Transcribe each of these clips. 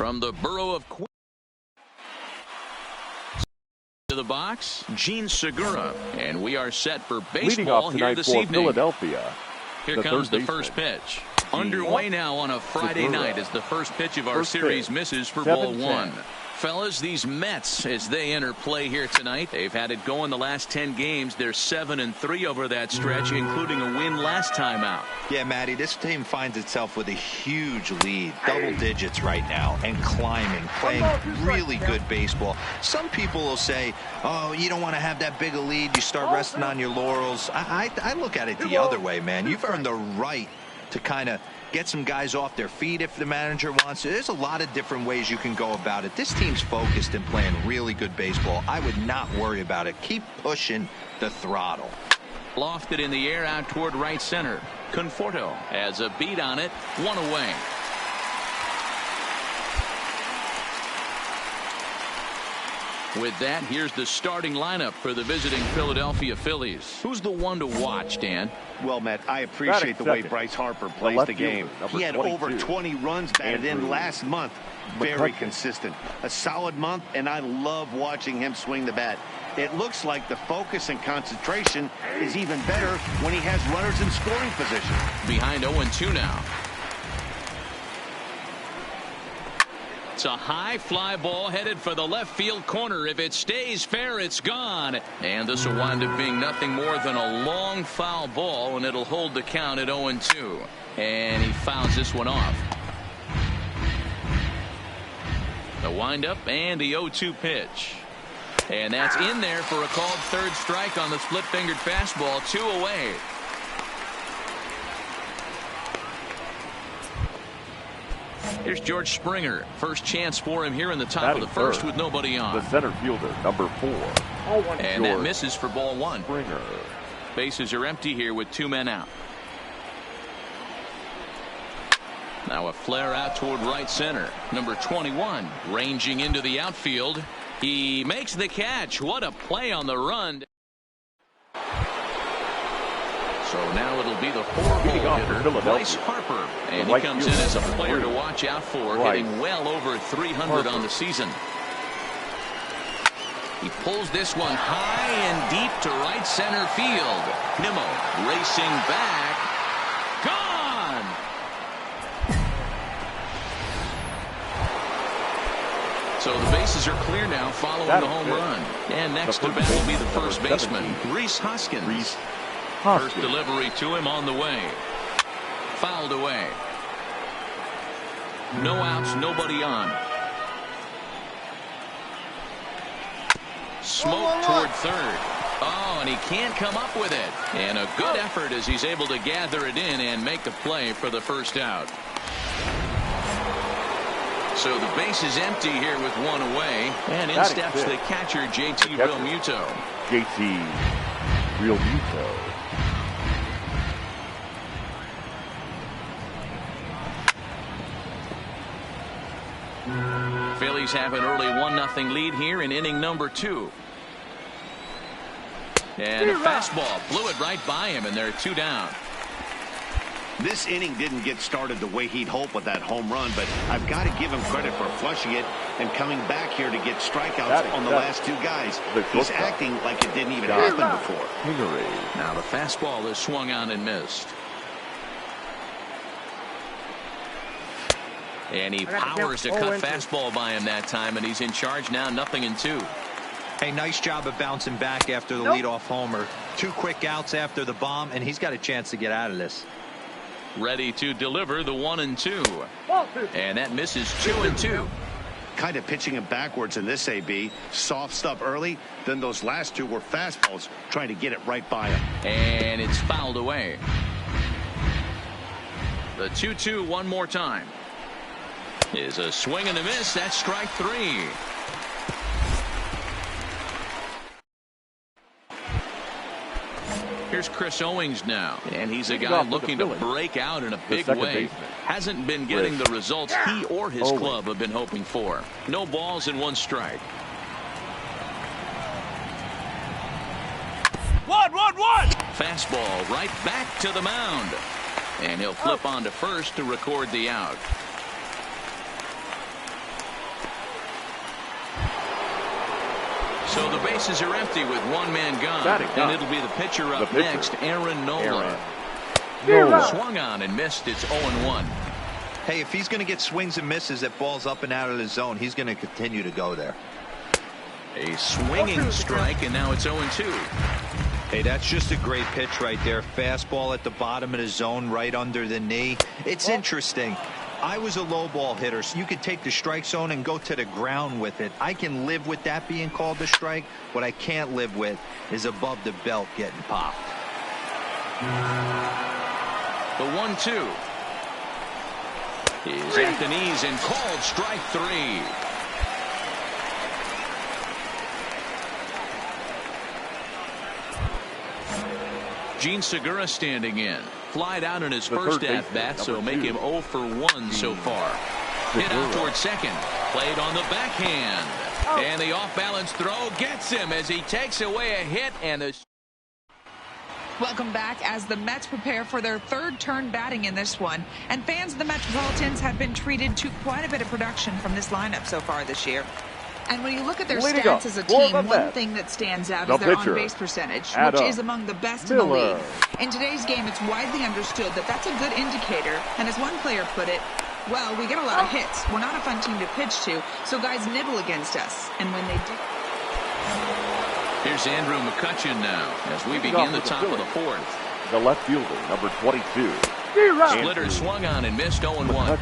From the borough of Queens to the box, Gene Segura. And we are set for baseball here this evening. Philadelphia. Here comes the first pitch. Underway now on a Friday night as the first pitch of our series misses for ball one. Fellas, these Mets, as they enter play here tonight, they've had it going the last 10 games. They're 7-3 over that stretch, including a win last time out. Yeah, Matty, this team finds itself with a huge lead, double digits right now, and climbing, playing really good baseball. Some people will say, oh, you don't want to have that big a lead. You start resting on your laurels. I look at it the other way, man. You've earned the right to kind of get some guys off their feet if the manager wants to. There's a lot of different ways you can go about it. This team's focused and playing really good baseball. I would not worry about it. Keep pushing the throttle. Lofted in the air out toward right center. Conforto has a beat on it. One away. With that, here's the starting lineup for the visiting Philadelphia Phillies. Who's the one to watch, Dan? Well, Matt, I appreciate the way Bryce Harper plays the game. He had over 20 runs batted in last month. Very consistent. A solid month, and I love watching him swing the bat. It looks like the focus and concentration is even better when he has runners in scoring position. Behind 0-2 now. It's a high fly ball headed for the left field corner. If it stays fair, it's gone. And this will wind up being nothing more than a long foul ball, and it'll hold the count at 0-2. And he fouls this one off. The windup and the 0-2 pitch. And that's in there for a called third strike on the split-fingered fastball. 2 away. Here's George Springer. First chance for him here in the top of the first with nobody on. The center fielder, number 4. And that misses for ball one. Springer. Bases are empty here with 2 men out. Now a flare out toward right center. Number 21 ranging into the outfield. He makes the catch. What a play on the run. So now it'll be the 4-hole hitter, Bryce Harper. And he comes in as a player to watch out for, hitting well over 300 on the season. He pulls this one high and deep to right center field. Nimmo racing back. Gone! So the bases are clear now following the home run. And next to bat will be the first baseman, Rhys Hoskins. First delivery to him on the way. Fouled away. No outs, nobody on. Smoke toward third. Oh, and he can't come up with it. And a good effort as he's able to gather it in and make the play for the first out. So the base is empty here with 1 away. And in steps the catcher, JT Realmuto. JT Realmuto. Phillies have an early 1-0 lead here in inning number 2. And a fastball blew it right by him, and they're 2 down. This inning didn't get started the way he'd hoped with that home run, but I've got to give him credit for flushing it and coming back here to get strikeouts on the last 2 guys. He's acting like it didn't even happen before. Now the fastball is swung on and missed. And he powers a cut fastball by him that time, and he's in charge now, 0-2. Hey, nice job of bouncing back after the leadoff homer. 2 quick outs after the bomb, and he's got a chance to get out of this. Ready to deliver the 1-2. And that misses 2-2. Kind of pitching him backwards in this AB. Soft stuff early, then those last 2 were fastballs, trying to get it right by him. And it's fouled away. The 2-2 one more time. Is a swing and a miss. That's strike 3. Here's Chris Owings now, and he's a guy looking to break out in a big way. Hasn't been getting the results he or his club have been hoping for. No balls and 1 strike. 1-1-1. Fastball right back to the mound, and he'll flip on to first to record the out. So the bases are empty with one man gone. And it'll be the pitcher up next, Aaron Nola. Swung on and missed. It's 0-1. Hey, if he's going to get swings and misses at balls up and out of the zone, he's going to continue to go there. A swinging strike, and now it's 0-2. Hey, that's just a great pitch right there. Fastball at the bottom of the zone, right under the knee. It's interesting. I was a low ball hitter, so you could take the strike zone and go to the ground with it. I can live with that being called a strike. What I can't live with is above the belt getting popped. The 1-2 is at the knees and called strike 3. Gene Segura standing in. Flied out in his first at-bat, so make him 0 for 1 so far. Hit out towards second. Played on the backhand. And the off-balance throw gets him as he takes away a hit. And the Welcome back as the Mets prepare for their third turn batting in this one. And fans of the Metropolitans have been treated to quite a bit of production from this lineup so far this year. And when you look at their stats as a team, one thing that stands out is their on-base percentage, which is among the best in the league. In today's game, it's widely understood that that's a good indicator. And as one player put it, well, we get a lot of hits. We're not a fun team to pitch to, so guys nibble against us. And when they do... Here's Andrew McCutchen now as we begin the top of the fourth. The left fielder, number 22. Splitter swung on and missed 0-1.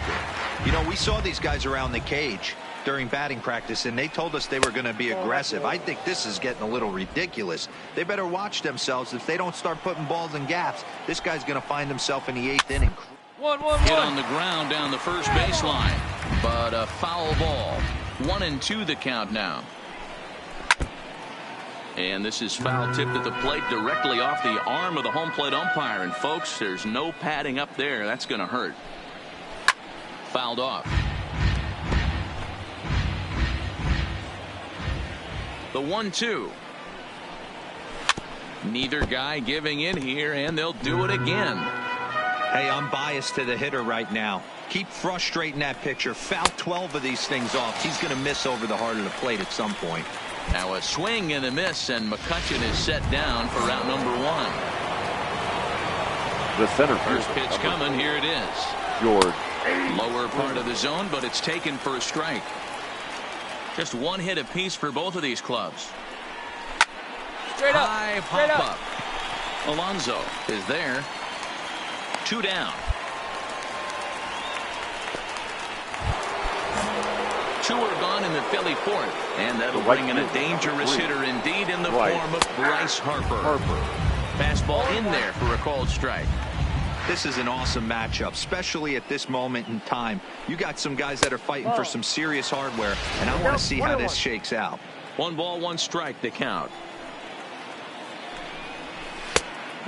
You know, we saw these guys around the cage during batting practice, and they told us they were going to be aggressive. I think this is getting a little ridiculous. They better watch themselves. If they don't start putting balls in gaps, this guy's going to find himself in the 8th inning. Hit on the ground down the first baseline, but a foul ball. 1-2 the count now. And this is foul tipped at the plate directly off the arm of the home plate umpire. And folks, there's no padding up there. That's going to hurt. Fouled off. The 1-2. Neither guy giving in here, and they'll do it again. Hey, I'm biased to the hitter right now. Keep frustrating that pitcher. Foul 12 of these things off. He's going to miss over the heart of the plate at some point. Now a swing and a miss, and McCutchen is set down for route number 1. The center First pitch coming. Here it is. George. Lower part of the zone, but it's taken for a strike. Just one hit apiece for both of these clubs. Straight up. High pop-up. Alonso is there. 2 down. 2 are gone in the Philly fourth. And that'll bring in a dangerous hitter indeed in the form of Bryce Harper. Fastball in there for a called strike. This is an awesome matchup, especially at this moment in time. You got some guys that are fighting for some serious hardware, and I want to see how this shakes out. 1 ball, 1 strike to count.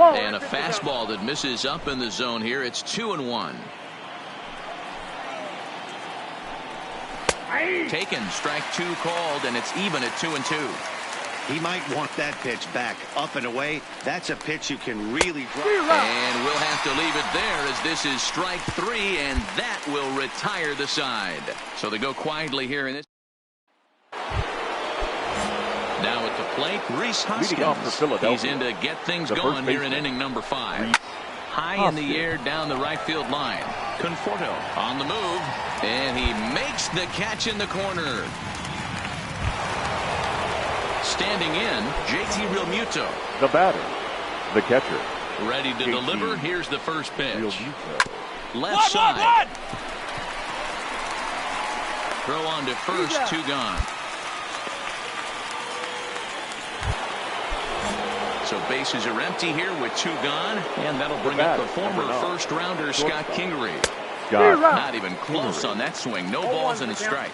And a fastball that misses up in the zone here. It's 2-1. Taken, strike 2 called, and it's even at 2-2. He might want that pitch back, up and away. That's a pitch you can really drop. And we'll have to leave it there as this is strike 3, and that will retire the side. So they go quietly here in this. Now at the plate, Rhys Hoskins. He's in to get things going here in inning number 5. High in the air down the right field line. Conforto on the move, and he makes the catch in the corner. Standing in, JT Realmuto. The batter, the catcher. Ready to deliver. Here's the first pitch. Left side. Throw on to first, 2 gone. So bases are empty here with 2 gone, and that'll bring up the former first-rounder Scott Kingery. Not even close on that swing. No balls and a strike.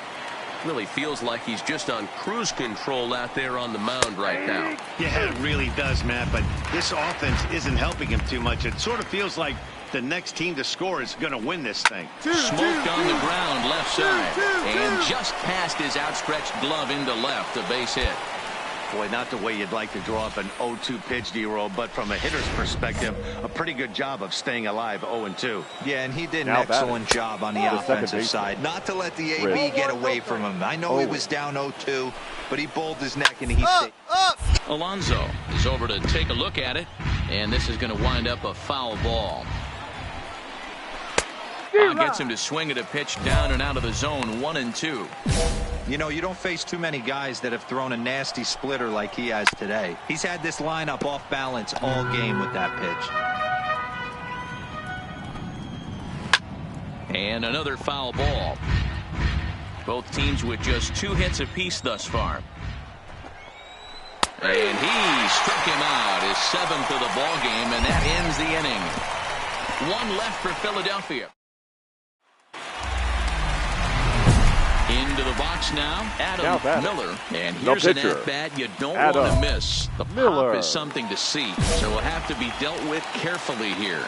Really feels like he's just on cruise control out there on the mound right now. Yeah, it really does, Matt, but this offense isn't helping him too much. It sort of feels like the next team to score is going to win this thing. Smoked on the ground left side, and just past his outstretched glove into left, a base hit. Boy, not the way you'd like to draw up an 0-2 pitch, D-roll, but from a hitter's perspective, a pretty good job of staying alive 0-2. Yeah, and he did an excellent job on the offensive side. Not to let the AB get away from him. I know he was down 0-2, but he bowled his neck and he stayed. Alonso is over to take a look at it, and this is going to wind up a foul ball. Gets him to swing at a pitch down and out of the zone, 1-2. You know, you don't face too many guys that have thrown a nasty splitter like he has today. He's had this lineup off balance all game with that pitch. And another foul ball. Both teams with just 2 hits apiece thus far. And he struck him out, his 7th of the ball game, and that ends the inning. 1 left for Philadelphia. Into the box now, Adam Miller. And here's an at-bat you don't want to miss. The pop is something to see, so will have to be dealt with carefully here.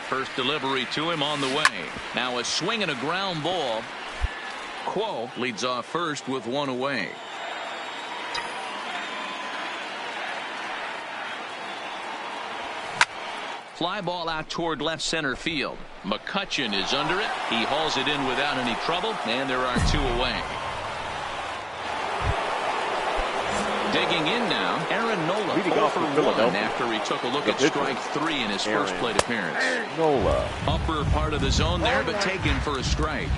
First delivery to him on the way. Now a swing and a ground ball. Quo leads off first with 1 away. Fly ball out toward left center field. McCutchen is under it. He hauls it in without any trouble, and there are 2 away. Digging in now, Aaron Nola 0 for 1 after he took a look at strike 3 in his first plate appearance. Nola. Upper part of the zone there, but taken for a strike.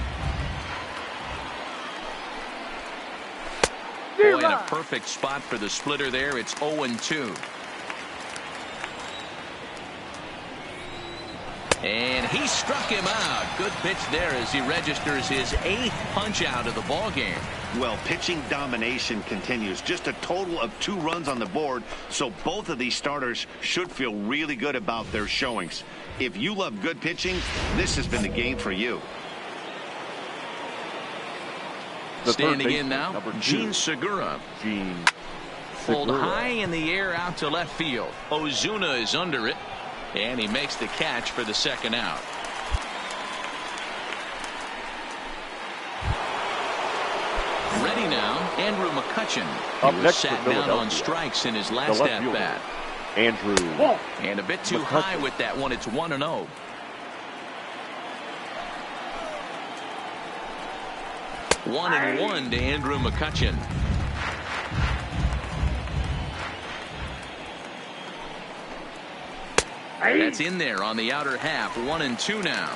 Boy, in a perfect spot for the splitter there. It's 0-2. And he struck him out. Good pitch there as he registers his 8th punch out of the ball game. Well, pitching domination continues. Just a total of 2 runs on the board, so both of these starters should feel really good about their showings. If you love good pitching, this has been the game for you. Standing in now, Gene Segura. Pulled high in the air out to left field. Ozuna is under it. And he makes the catch for the 2nd out. Ready now, Andrew McCutchen. He was sat down on strikes in his last at-bat. Andrew. And a bit too high with that one. It's 1-0. One and 1 to Andrew McCutchen. That's in there on the outer half. 1-2 now.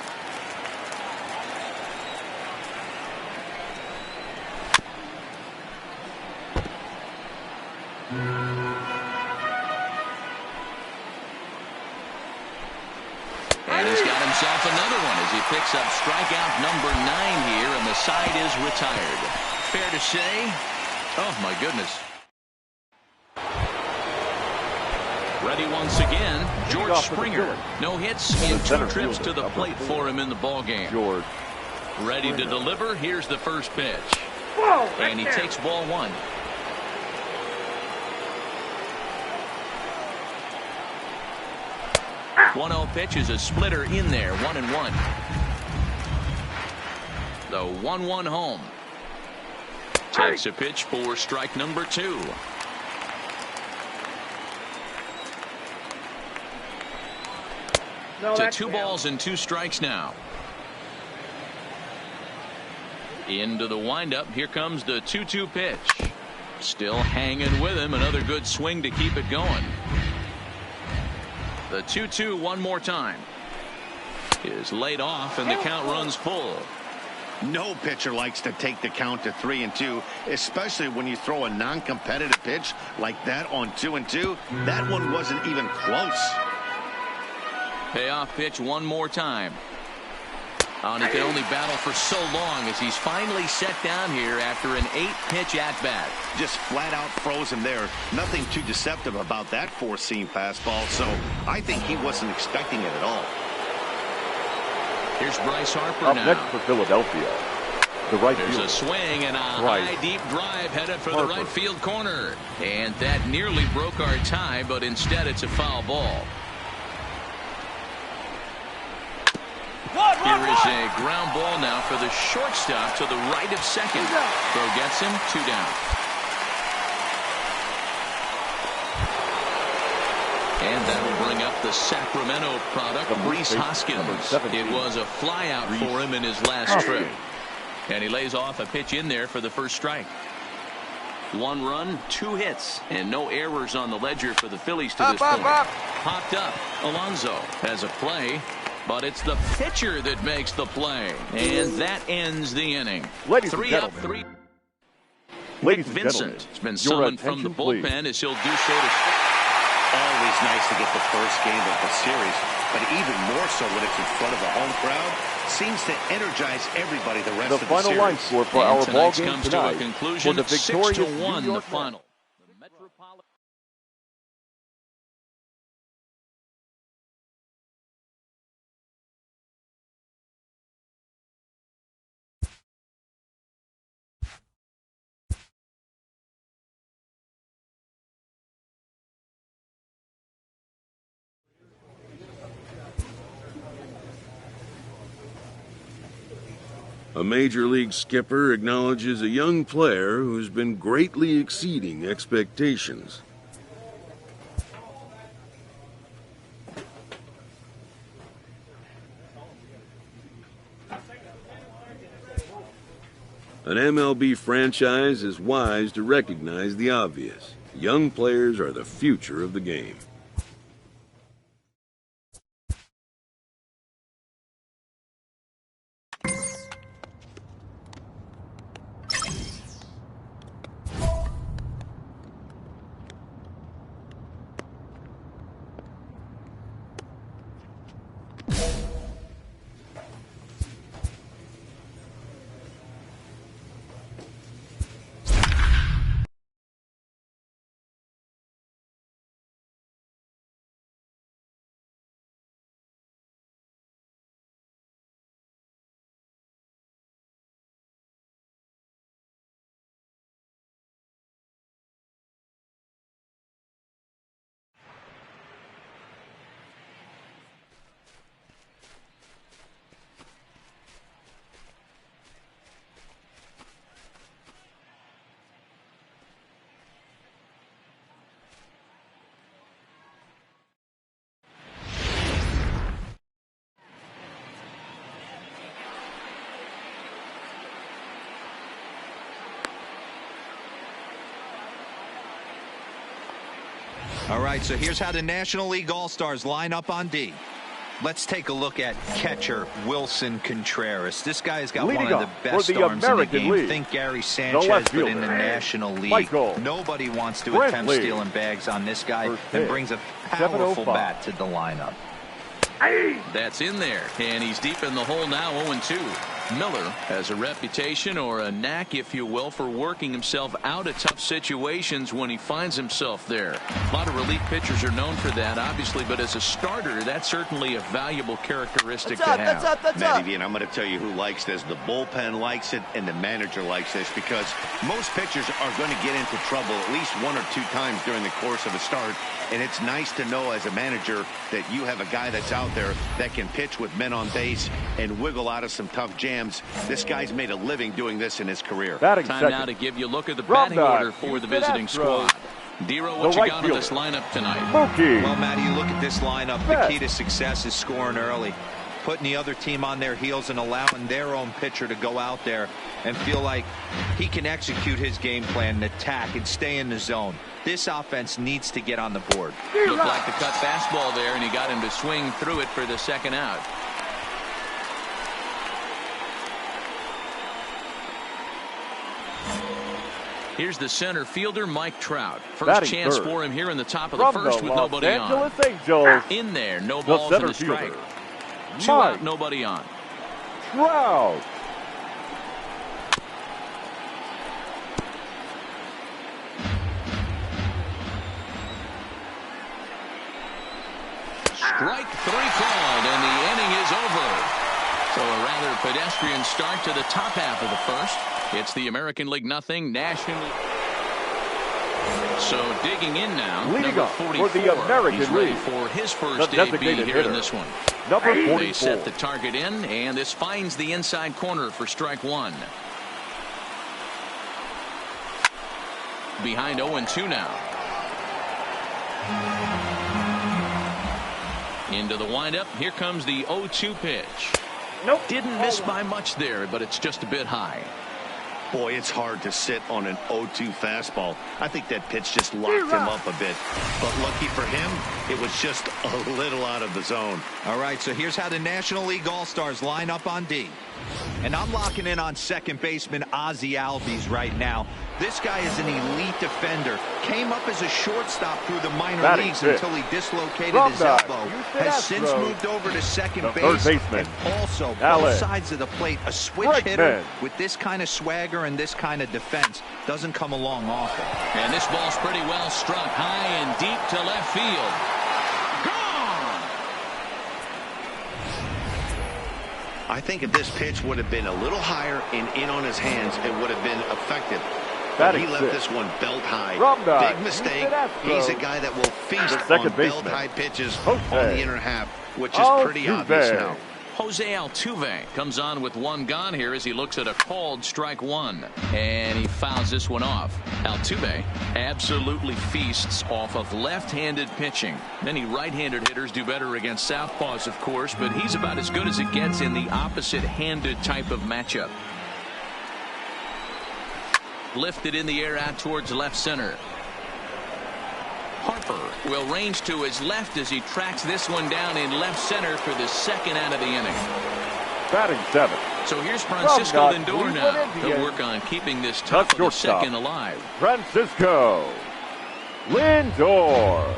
And he's got himself another one as he picks up strikeout number 9 here, and the side is retired. Fair to say? Oh, my goodness. Ready once again, George Springer. No hits in 2 trips to the plate for him in the ball game. Ready to deliver. Here's the first pitch. And he takes ball 1. One 1-0 pitch is a splitter in there. 1-1. The 1-1 home. Takes a pitch for strike number 2. To 2 balls and 2 strikes now. Into the windup. Here comes the 2-2 pitch. Still hanging with him. Another good swing to keep it going. The 2-2 one more time. Is laid off and the count runs full. No pitcher likes to take the count to 3-2, especially when you throw a non-competitive pitch like that on 2-2. That one wasn't even close. Payoff pitch one more time. And he can only battle for so long as he's finally set down here after an 8-pitch at-bat. Just flat out froze him there. Nothing too deceptive about that 4-seam fastball, so I think he wasn't expecting it at all. Here's Bryce Harper up now. Next for Philadelphia. The right There's fielder. a swing and a high deep drive headed for the right field corner. And that nearly broke our tie, but instead it's a foul ball. Here is a ground ball now for the shortstop to the right of second. Throw gets him, 2 down. And that will bring up the Sacramento product, Rhys Hoskins. It was a flyout for him in his last trip. And he lays off a pitch in there for the first strike. 1 run, 2 hits, and no errors on the ledger for the Phillies to this point. Popped up. Alonso has a play, but it's the pitcher that makes the play. And that ends the inning. 3 up, 3. Ladies and Vincent has been summoned from the bullpen as he'll do so to... Always nice to get the first game of the series, but even more so when it's in front of a home crowd. Seems to energize everybody the rest of the series. The final line score for our ball game comes tonight to a conclusion, for the victorious 6-1 New the York final. A major league skipper acknowledges a young player who's been greatly exceeding expectations. An MLB franchise is wise to recognize the obvious. Young players are the future of the game. All right, so here's how the National League All-Stars line up on D. Let's take a look at catcher Wilson Contreras. This guy's got one of the best arms in the game. Think Gary Sanchez, but in the National League. Nobody wants to attempt stealing bags on this guy, and brings a powerful bat to the lineup. That's in there, and he's deep in the hole now, 0-2. Miller has a reputation, or a knack, if you will, for working himself out of tough situations when he finds himself there. A lot of relief pitchers are known for that, obviously, but as a starter, that's certainly a valuable characteristic to have. Matty, and I'm going to tell you who likes this. The bullpen likes it, and the manager likes this, because most pitchers are going to get into trouble at least 1 or 2 times during the course of a start, and it's nice to know as a manager that you have a guy that's out there that can pitch with men on base and wiggle out of some tough jams. This guy's made a living doing this in his career. Time now to give you a look at the batting order for the visiting squad. Dero, what you got on this lineup tonight? Well, Matty, you look at this lineup. The key to success is scoring early, putting the other team on their heels and allowing their own pitcher to go out there and feel like he can execute his game plan and attack and stay in the zone. This offense needs to get on the board. Looked like the cut fastball there, and he got him to swing through it for the second out. Here's the center fielder, Mike Trout. First chance for him here in the top of the first with nobody on. In there, no balls and a strike. 2 out, nobody on. Trout. Strike 3 called, and the inning is over. So a rather pedestrian start to the top half of the first. It's the American League 0, National League. So digging in now, Leading number up 44. for the American He's ready League, for his the first debut designated here hitter, in this one. number 44. They set the target in, and this finds the inside corner for strike one. Behind 0-2 now. Into the windup. Here comes the 0-2 pitch. Nope. Didn't miss by much there, but it's just a bit high. Boy, it's hard to sit on an 0-2 fastball. I think that pitch just locked him up a bit. But lucky for him, it was just a little out of the zone. All right, so here's how the National League All-Stars line up on D. And I'm locking in on second baseman Ozzie Albies right now. This guy is an elite defender. Came up as a shortstop through the minor leagues until he dislocated his elbow. Has since moved over to second base. And also, both sides of the plate, a switch hitter with this kind of swagger and this kind of defense doesn't come along often. And this ball's pretty well struck high and deep to left field. I think if this pitch would have been a little higher and in on his hands, it would have been effective. But he left this one belt high. Big mistake. He's a guy that will feast on belt high pitches on the inner half, which is pretty obvious now. Jose Altuve comes on with one gone here as he looks at a called strike one, and he fouls this one off. Altuve absolutely feasts off of left-handed pitching. Many right-handed hitters do better against southpaws, of course, but he's about as good as it gets in the opposite-handed type of matchup. Lifted in the air out towards left center. Harper will range to his left as he tracks this one down in left center for the second out of the inning. Batting seventh. So here's Francisco Lindor now. He'll work on keeping this top of the second alive. Francisco Lindor.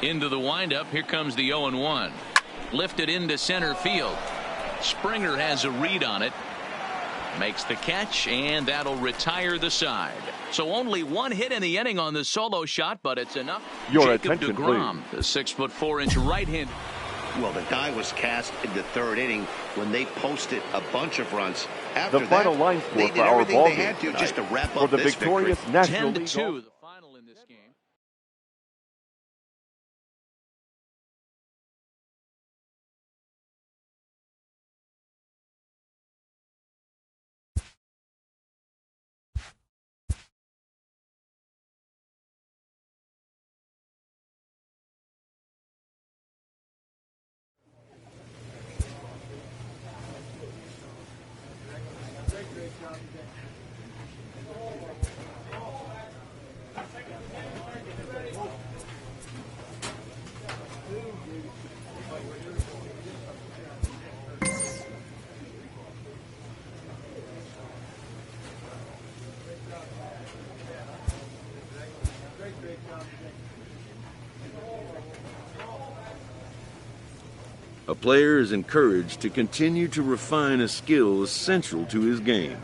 Into the windup. Here comes the 0-1. Lifted into center field. Springer has a read on it. Makes the catch, and that'll retire the side. So only one hit in the inning on the solo shot, but it's enough. Jacob deGrom, the 6'4" right hand. Well, the die was cast in the third inning when they posted a bunch of runs. After the final line score they did everything they had to just to wrap up for the victorious National League. 10-2, the final in this game. A player is encouraged to continue to refine a skill essential to his game.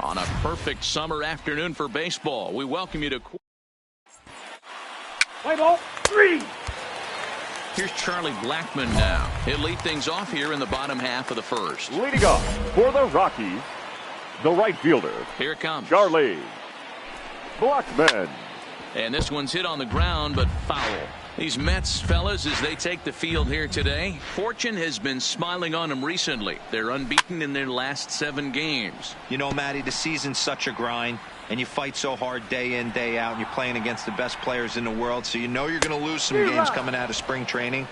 On a perfect summer afternoon for baseball, we welcome you to Play ball 3. Here's Charlie Blackmon now. He'll lead things off here in the bottom half of the first. Leading off for the Rockies, the right fielder. Here it comes. Charlie Blackmon. And this one's hit on the ground, but foul. These Mets, fellas, as they take the field here today, fortune has been smiling on them recently. They're unbeaten in their last 7 games. You know, Matty, the season's such a grind, and you fight so hard day in, day out, and you're playing against the best players in the world, so you know you're going to lose some games coming out of spring training.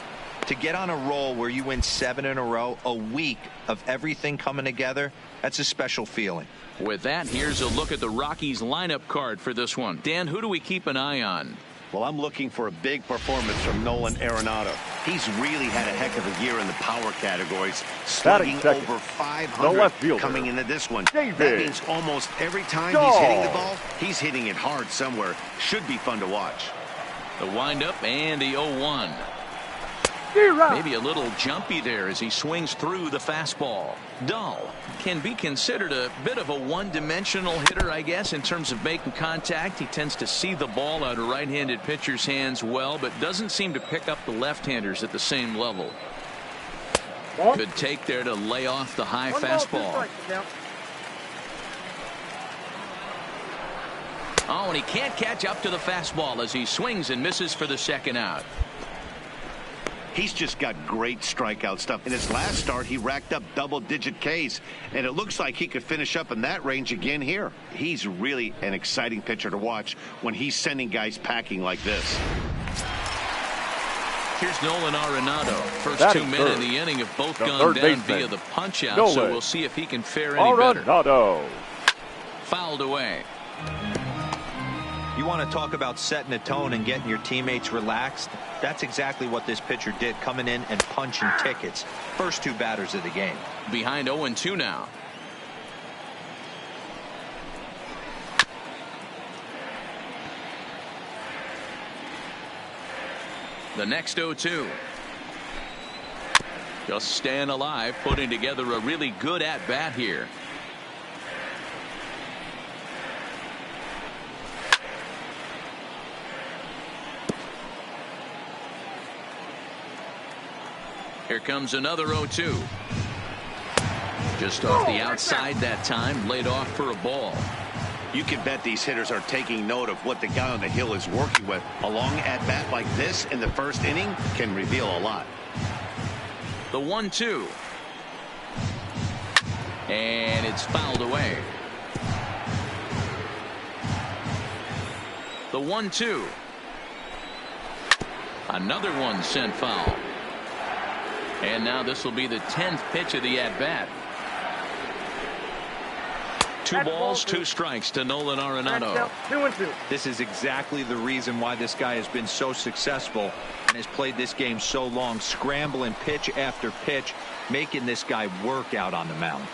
To get on a roll where you win 7 in a row, a week of everything coming together, that's a special feeling. With that, here's a look at the Rockies lineup card for this one. Dan, who do we keep an eye on? Well, I'm looking for a big performance from Nolan Arenado. He's really had a heck of a year in the power categories, slugging over 500 coming into this one. That means almost every time he's hitting the ball, he's hitting it hard somewhere. Should be fun to watch. The windup and the 0-1. Maybe a little jumpy there as he swings through the fastball. Dull. Can be considered a bit of a one-dimensional hitter, I guess, in terms of making contact. He tends to see the ball out of right-handed pitcher's hands well, but doesn't seem to pick up the left-handers at the same level. Good take there to lay off the high fastball. Oh, and he can't catch up to the fastball as he swings and misses for the second out. He's just got great strikeout stuff. In his last start, he racked up double-digit Ks, and it looks like he could finish up in that range again here. He's really an exciting pitcher to watch when he's sending guys packing like this. Here's Nolan Arenado. First two men in the inning have both gone down via the punch-out, so we'll see if he can fare any better. Fouled away. You want to talk about setting a tone and getting your teammates relaxed? That's exactly what this pitcher did, coming in and punching tickets. First two batters of the game. Behind 0-2 now. The next 0-2. Just staying alive, putting together a really good at-bat here. Here comes another 0-2. Just off the outside that time, laid off for a ball. You can bet these hitters are taking note of what the guy on the hill is working with. A long at-bat like this in the first inning can reveal a lot. The 1-2. And it's fouled away. The 1-2. Another one sent foul. And now this will be the 10th pitch of the at-bat. 2 balls, 2 strikes to Nolan Arenado. 2-2. This is exactly the reason why this guy has been so successful and has played this game so long, scrambling pitch after pitch, making this guy work out on the mound.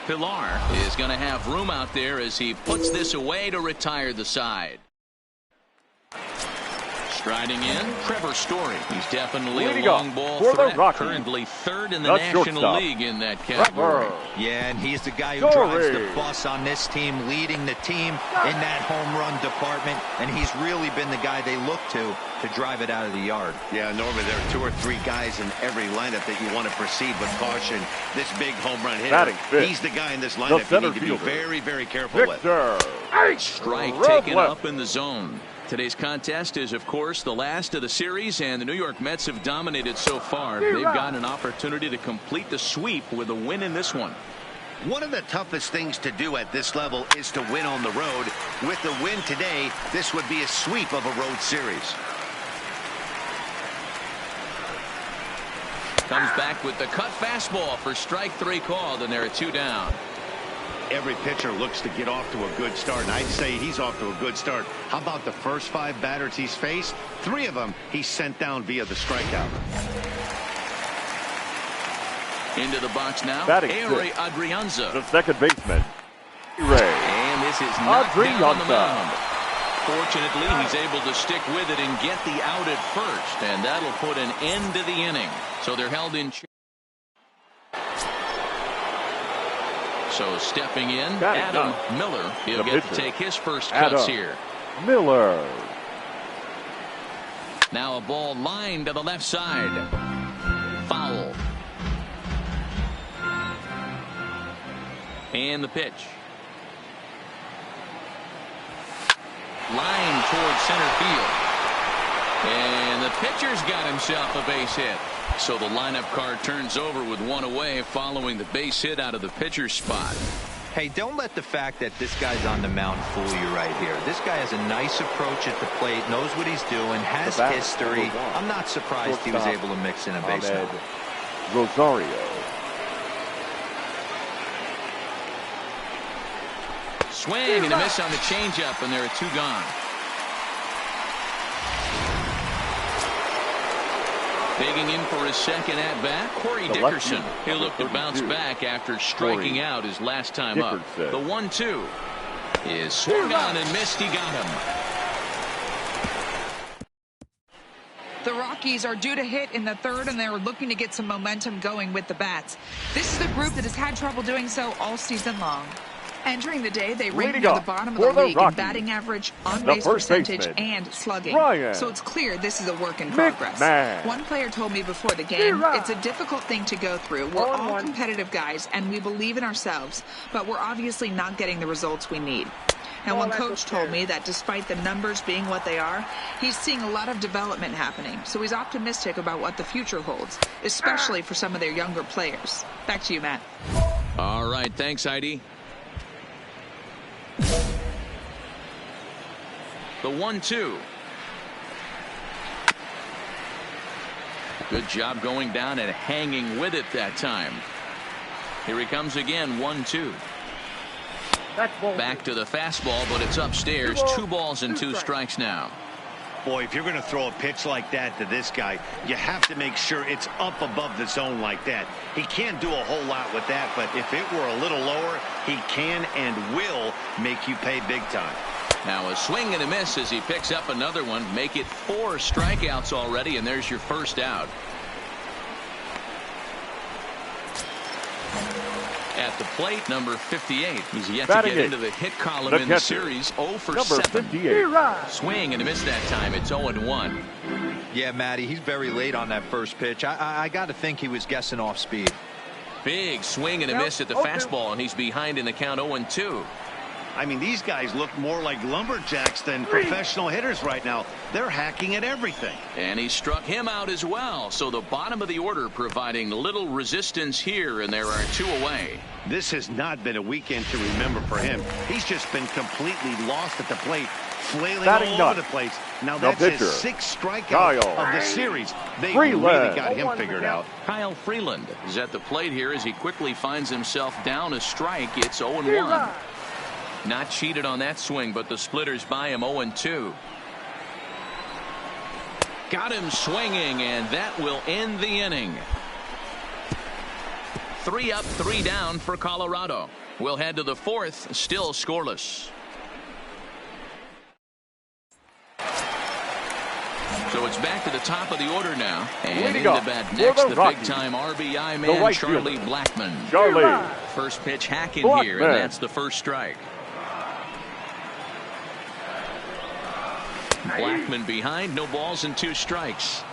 Pilar is going to have room out there as he puts this away to retire the side. Striding in, Trevor Story. He's definitely a long ball threat. Currently 3rd in the National League in that category. Yeah, and he's the guy who drives the bus on this team, leading the team in that home run department, and he's really been the guy they look to drive it out of the yard. Yeah, Norman, there are 2 or 3 guys in every lineup that you want to proceed with caution. This big home run hitter, he's the guy in this lineup you need to be very, very careful with. Strike taken up in the zone. Today's contest is, of course, the last of the series, and the New York Mets have dominated so far. They've got an opportunity to complete the sweep with a win in this one. One of the toughest things to do at this level is to win on the road. With the win today, this would be a sweep of a road series. Comes back with the cut fastball for strike 3 called, and there are 2 down. Every pitcher looks to get off to a good start, and I'd say he's off to a good start. How about the first 5 batters he's faced? 3 of them he's sent down via the strikeout. Into the box now, Ray Adrianza. The second baseman, Ray. And this is knocked down on the mound. Fortunately, he's able to stick with it and get the out at first, and that'll put an end to the inning. So they're held in check. So stepping in, Adam Miller. He'll get to take his first cuts here. Miller. Now a ball lined to the left side. Foul. And the pitch. Line towards center field. And the pitcher's got himself a base hit. So the lineup card turns over with 1 away following the base hit out of the pitcher's spot. Hey, don't let the fact that this guy's on the mound fool you right here. This guy has a nice approach at the plate, knows what he's doing, has history. I'm not surprised he was able to mix in a base hit. Rosario. Swing and a miss on the changeup, and there are 2 gone. Digging in for his second at-bat, Corey Dickerson. He'll look to bounce back after striking out his last time up. The 1-2 is swung on and missed. He got him. The Rockies are due to hit in the third, and they're looking to get some momentum going with the bats. This is a group that has had trouble doing so all season long. Entering the day, they rank near the bottom of the league in batting average, on-base percentage, and slugging. So it's clear this is a work in progress. One player told me before the game, it's a difficult thing to go through. We're all competitive guys, and we believe in ourselves, but we're obviously not getting the results we need. And one coach told me that despite the numbers being what they are, he's seeing a lot of development happening. So he's optimistic about what the future holds, especially for some of their younger players. Back to you, Matt. All right. Thanks, Heidi. The 1-2. Good job going down and hanging with it that time. Here he comes again, 1-2. Back to the fastball, but it's upstairs. 2 balls and 2 strikes now. Boy, if you're going to throw a pitch like that to this guy, you have to make sure it's up above the zone like that. He can't do a whole lot with that, but if it were a little lower, he can and will make you pay big time. Now a swing and a miss as he picks up another one. Make it 4 strikeouts already, and there's your first out. At the plate, number 58. He's yet to get into the hit column in the series. 0 for 7. Swing and a miss that time. It's 0-1. Yeah, Matty, he's very late on that first pitch. I got to think he was guessing off speed. Big swing and a miss at the fastball, and he's behind in the count 0-2. I mean, these guys look more like lumberjacks than professional hitters right now. They're hacking at everything. And he struck him out as well. So the bottom of the order providing little resistance here, and there are 2 away. This has not been a weekend to remember for him. He's just been completely lost at the plate, flailing all over the place. Now that's his 6th strikeout of the series. They really got him figured out. Kyle Freeland is at the plate here as he quickly finds himself down a strike. It's 0-1. Not cheated on that swing, but the splitters by him 0-2. Got him swinging, and that will end the inning. 3 up, 3 down for Colorado. We'll head to the 4th, still scoreless. So it's back to the top of the order now. And in the bat next, the big-time RBI man, Charlie Blackmon. First pitch hacking here, and that's the first strike. Blackmon behind, no balls and 2 strikes.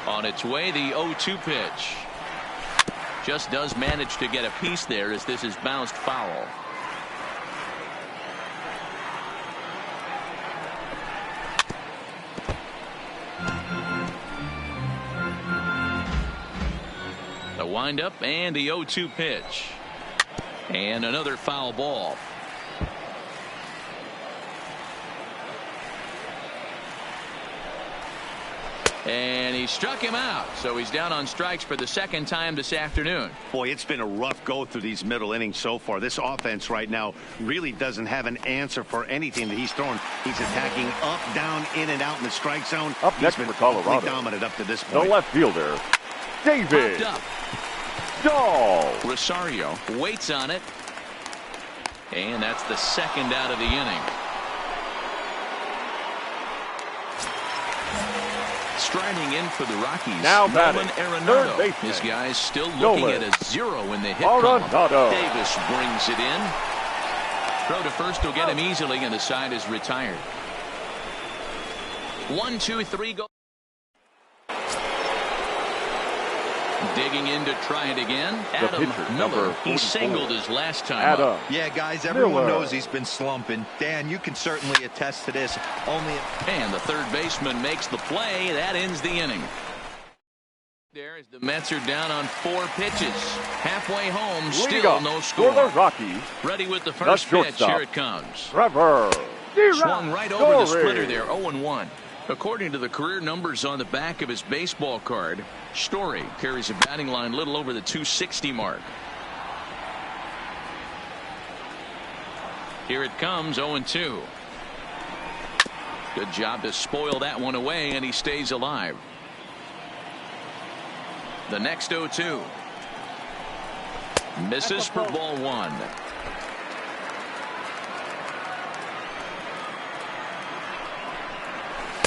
On its way, the 0-2 pitch. Just does manage to get a piece there as this is bounced foul. The windup and the 0-2 pitch. And another foul ball. And he struck him out, so he's down on strikes for the 2nd time this afternoon. Boy, it's been a rough go through these middle innings so far. This offense right now really doesn't have an answer for anything that he's throwing. He's attacking up, down, in, and out in the strike zone. Up next for Colorado, dominant up to this point. The left fielder, David Dahl. Rosario waits on it, and that's the 2nd out of the inning. Striding in for the Rockies, now Nolan Arenado. This guy's still looking at a 0 in the hit column. Davis brings it in. Throw to first will get him easily, and the side is retired. 1, 2, 3 go. Digging in to try it again. Adam Miller. He singled his last time up. Yeah, guys, everyone knows he's been slumping. Dan, you can certainly attest to this. And the third baseman makes the play. That ends the inning. There as the Mets are down on 4 pitches. Halfway home, still no score. For the Rockies. Ready with the first pitch. Here it comes. Trevor Swung right over the splitter there. 0-1. According to the career numbers on the back of his baseball card, Story carries a batting line little over the 260 mark. Here it comes, 0-2. Good job to spoil that one away, and he stays alive. The next 0-2. Misses for ball 1.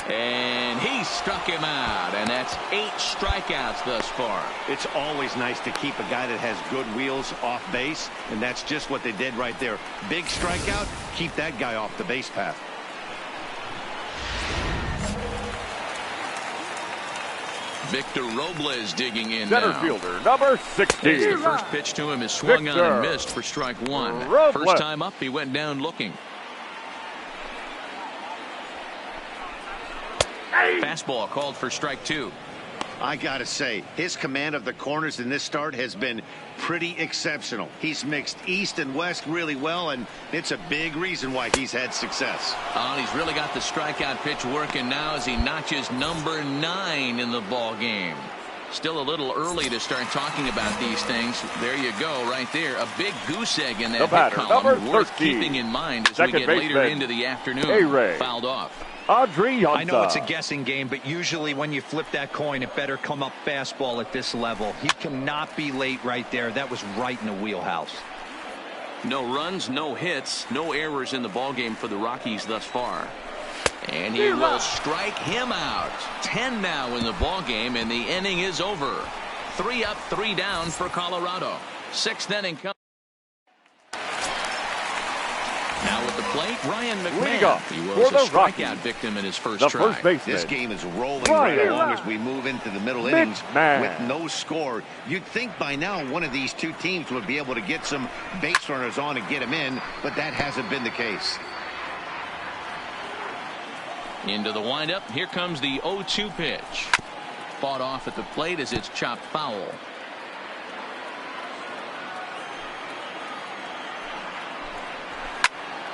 And he struck him out, and that's 8 strikeouts thus far. It's always nice to keep a guy that has good wheels off base, and that's just what they did right there. Big strikeout, keep that guy off the base path. Victor Robles digging in Center now. fielder, number 16. The first pitch to him is swung on and missed for strike 1. Robles. First time up, he went down looking. Fastball called for strike 2. I gotta say, his command of the corners in this start has been pretty exceptional. He's mixed east and west really well, and it's a big reason why he's had success. Oh, he's really got the strikeout pitch working now as he notches number 9 in the ball game. Still a little early to start talking about these things. There you go, right there. A big goose egg in that hit batter, column. Worth 13. keeping in mind as Second we get later baseman, into the afternoon. A-Ray. Fouled off. I know it's a guessing game, but usually when you flip that coin, it better come up fastball at this level. He cannot be late right there. That was right in the wheelhouse. No runs, no hits, no errors in the ballgame for the Rockies thus far. And he will strike him out. 10 now in the ballgame, and the inning is over. 3 up, 3 down for Colorado. 6th inning comes. Now with the plate, Ryan McMahon. He was a strikeout victim in his first try. This game is rolling right along as we move into the middle innings with no score. You'd think by now one of these two teams would be able to get some base runners on and get them in, but that hasn't been the case. Into the windup. Here comes the 0-2 pitch. Fought off at the plate as it's chopped foul.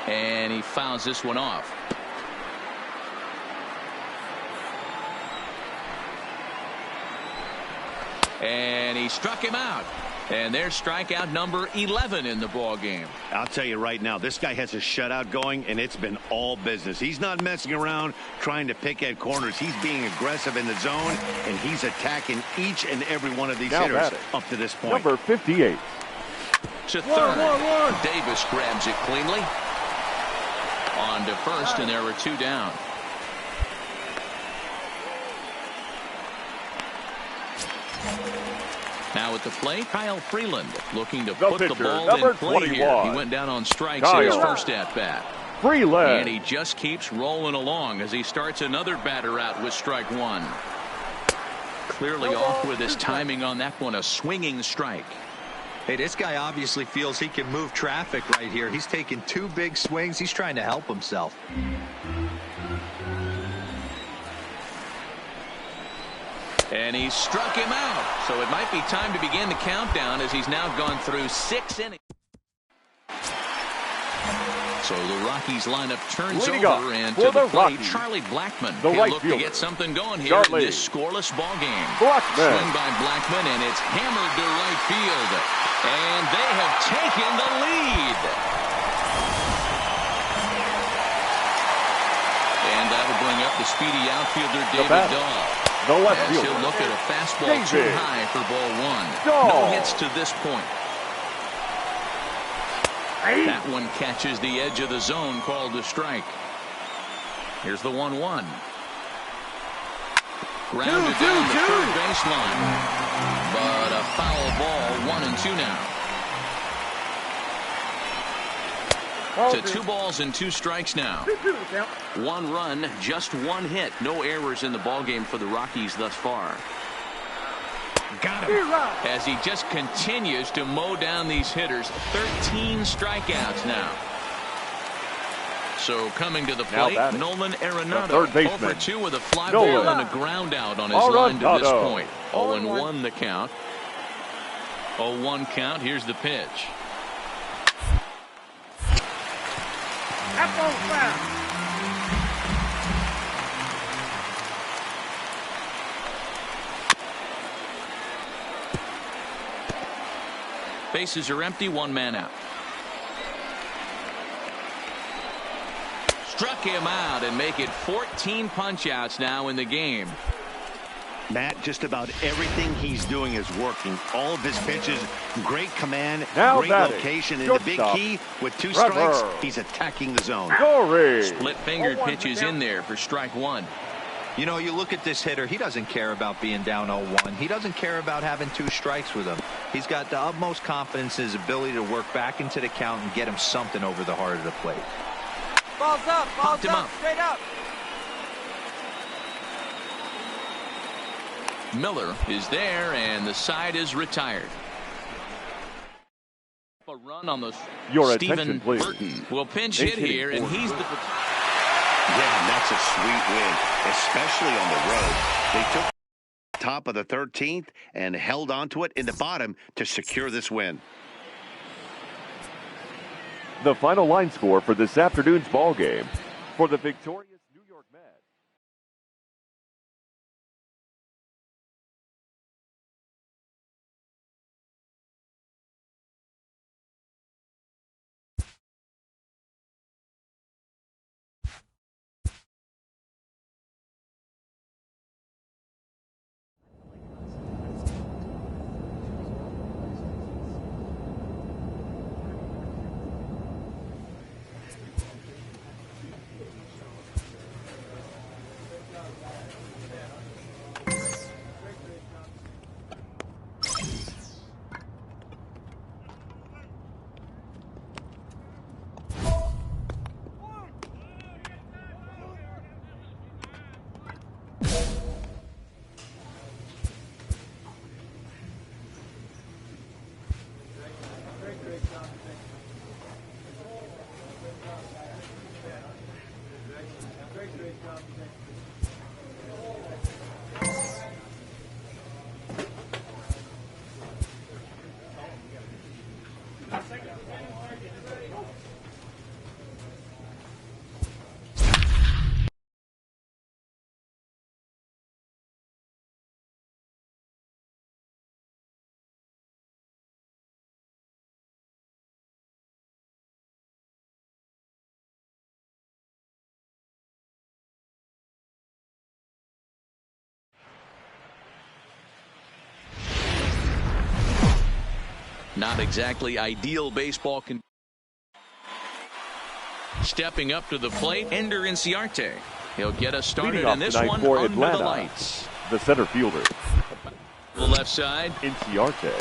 And he fouls this one off. And he struck him out. And there's strikeout number 11 in the ball game. I'll tell you right now, this guy has a shutout going, and it's been all business. He's not messing around trying to pick at corners. He's being aggressive in the zone, and he's attacking each and every one of these hitters up to this point. Number 58. To third. Davis grabs it cleanly. On to first, and there were 2 down. Now at the plate, Kyle Freeland looking to put the ball in play here. He went down on strikes in his first at-bat. Freeland. And he just keeps rolling along as he starts another batter out with strike 1. Clearly off with his timing on that one, a swinging strike. Hey, this guy obviously feels he can move traffic right here. He's taking 2 big swings. He's trying to help himself. And he struck him out. So it might be time to begin the countdown as he's now gone through 6 innings. So the Rockies lineup turns over, and to the plate, Charlie Blackmon. He'll look to get something going here in this scoreless ball game. Swing by Blackmon, and it's hammered to right field. And they have taken the lead. And that'll bring up the speedy outfielder David Dahl. As he'll look at a fastball too high for ball 1. No hits to this point. That one catches the edge of the zone, called a strike. Here's the 1-1. Grounded down the third baseline. But a foul ball, 1-2 now. To 2 balls and 2 strikes now. 1 run, just 1 hit. No errors in the ballgame for the Rockies thus far. Got him. As he just continues to mow down these hitters. 13 strikeouts now. So coming to the plate, Nolan Arenado. 0-2 with a fly ball and a ground out on his line to this point. 0-1 the count. 0-1 count. Here's the pitch. Bases are empty, 1 man out. Struck him out and make it 14 punch outs now in the game. Matt, just about everything he's doing is working. All of his pitches, great command, now great location, and the big key, with 2 strikes, he's attacking the zone. Split-fingered pitches in there for strike 1. You know, you look at this hitter, he doesn't care about being down 0-1. He doesn't care about having 2 strikes with him. He's got the utmost confidence in his ability to work back into the count and get him something over the heart of the plate. Balls up, straight up. Miller is there, and the side is retired. A run on the Stephen Burton will pinch hit here, and he's the... Yeah, that's a sweet win, especially on the road. They took the top of the 13th and held onto it in the bottom to secure this win. The final line score for this afternoon's ball game for the victorious New York Mets. Not exactly ideal baseball. Stepping up to the plate, Ender Inciarte. He'll get us started in this one for under Atlanta, the lights. The center fielder. The left side. Inciarte.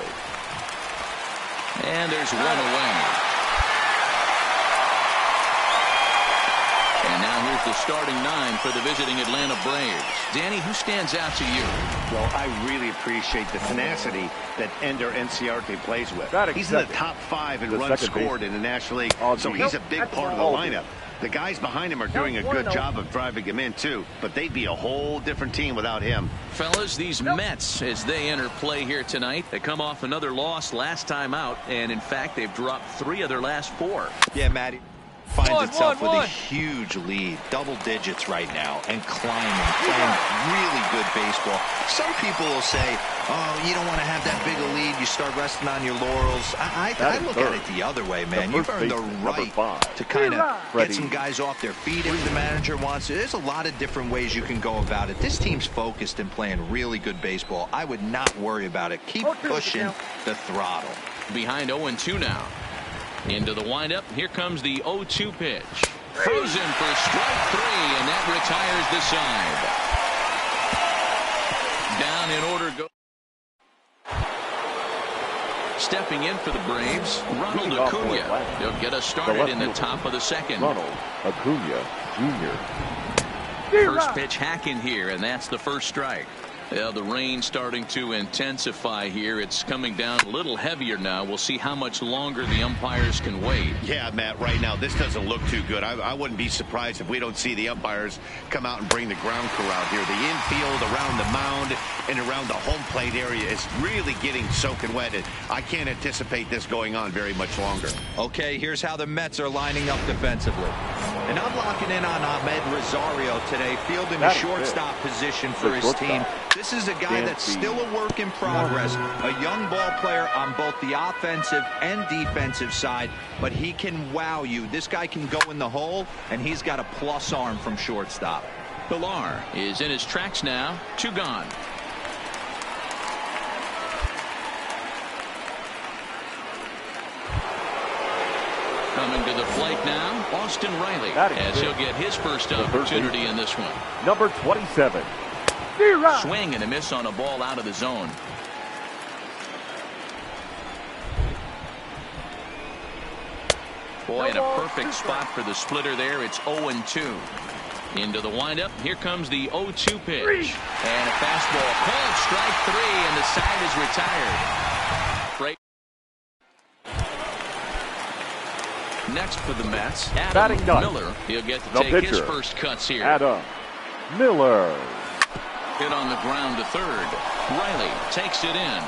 And there's one away. And now here's the starting 9 for the visiting Atlanta Braves. Danny, who stands out to you? Well, I really appreciate the tenacity that Ender Inciarte plays with. He's in the top 5 in runs scored in the National League, so he's a big part of the lineup. The guys behind him are doing a good job of driving him in, too, but they'd be a whole different team without him. Fellas, these Mets, as they enter play here tonight, they come off another loss last time out, and in fact, they've dropped 3 of their last 4. Yeah, Matty. Finds itself with a huge lead, double digits right now, and climbing, playing really good baseball. Some people will say, oh, you don't want to have that big a lead. You start resting on your laurels. I look at it the other way, man. You've earned the right to kind of get some guys off their feet if the manager wants to. There's a lot of different ways you can go about it. This team's focused and playing really good baseball. I would not worry about it. Keep pushing the throttle. Behind 0-2 now. Into the windup. Here comes the 0-2 pitch. Frozen for strike 3, and that retires the side. Down in order go. Stepping in for the Braves, Ronald Acuna. They'll get us started in the top of the second. Ronald Acuna Jr. First pitch hacking here, and that's the first strike. Yeah, the rain starting to intensify here. It's coming down a little heavier now. We'll see how much longer the umpires can wait. Yeah, Matt, right now this doesn't look too good. I wouldn't be surprised if we don't see the umpires come out and bring the ground crew out here. The infield, around the mound, and around the home plate area is really getting soaking wet. And I can't anticipate this going on very much longer. Okay, here's how the Mets are lining up defensively. And I'm locking in on Ahmed Rosario today, fielding the shortstop position for his team. This is a guy that's still a work in progress, a young ball player on both the offensive and defensive side, but he can wow you. This guy can go in the hole, and he's got a plus arm from shortstop. Pilar is in his tracks now. 2 gone. Coming to the plate now, Austin Riley, as he'll get his first opportunity in this one. Number 27. Swing and a miss on a ball out of the zone. Boy, in a perfect spot for the splitter there. It's 0-2. Into the windup. Here comes the 0-2 pitch. And a fastball called strike 3, and the side is retired. Break. Next for the Mets, Adam Miller. He'll get to take his first cuts here. Adam Miller. Hit on the ground to third. Riley takes it in.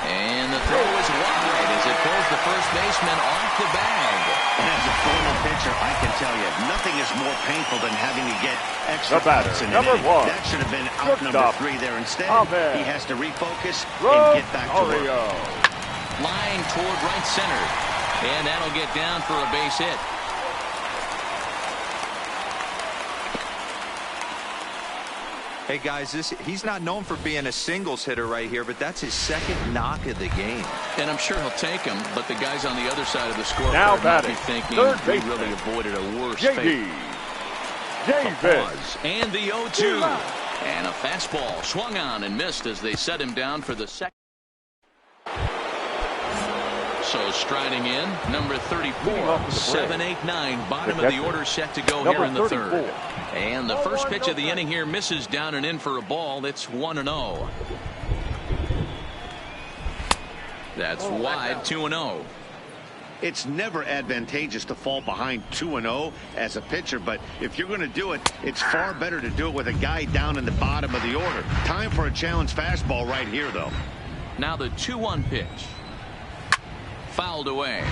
And the throw is wide as it pulls the first baseman off the bag. And as a former pitcher, I can tell you, nothing is more painful than having to get extra outs in an inning. That should have been out number 3 there. Instead, he has to refocus and get back to work. Line toward right center. And that'll get down for a base hit. Hey guys, he's not known for being a singles hitter right here, but that's his second knock of the game. And I'm sure he'll take him, but the guys on the other side of the scoreboard now might be thinking we really avoided a worse fate. And the 0-2. And a fastball swung on and missed as they set him down for the second. So striding in, number 34, 7-8-9, bottom of the order set to go here in the third. And the first pitch of the inning here misses down and in for a ball. It's 1-0. That's wide, 2-0. It's never advantageous to fall behind 2-0 as a pitcher, but if you're going to do it, it's far better to do it with a guy down in the bottom of the order. Time for a challenge fastball right here, though. Now the 2-1 pitch. Fouled away.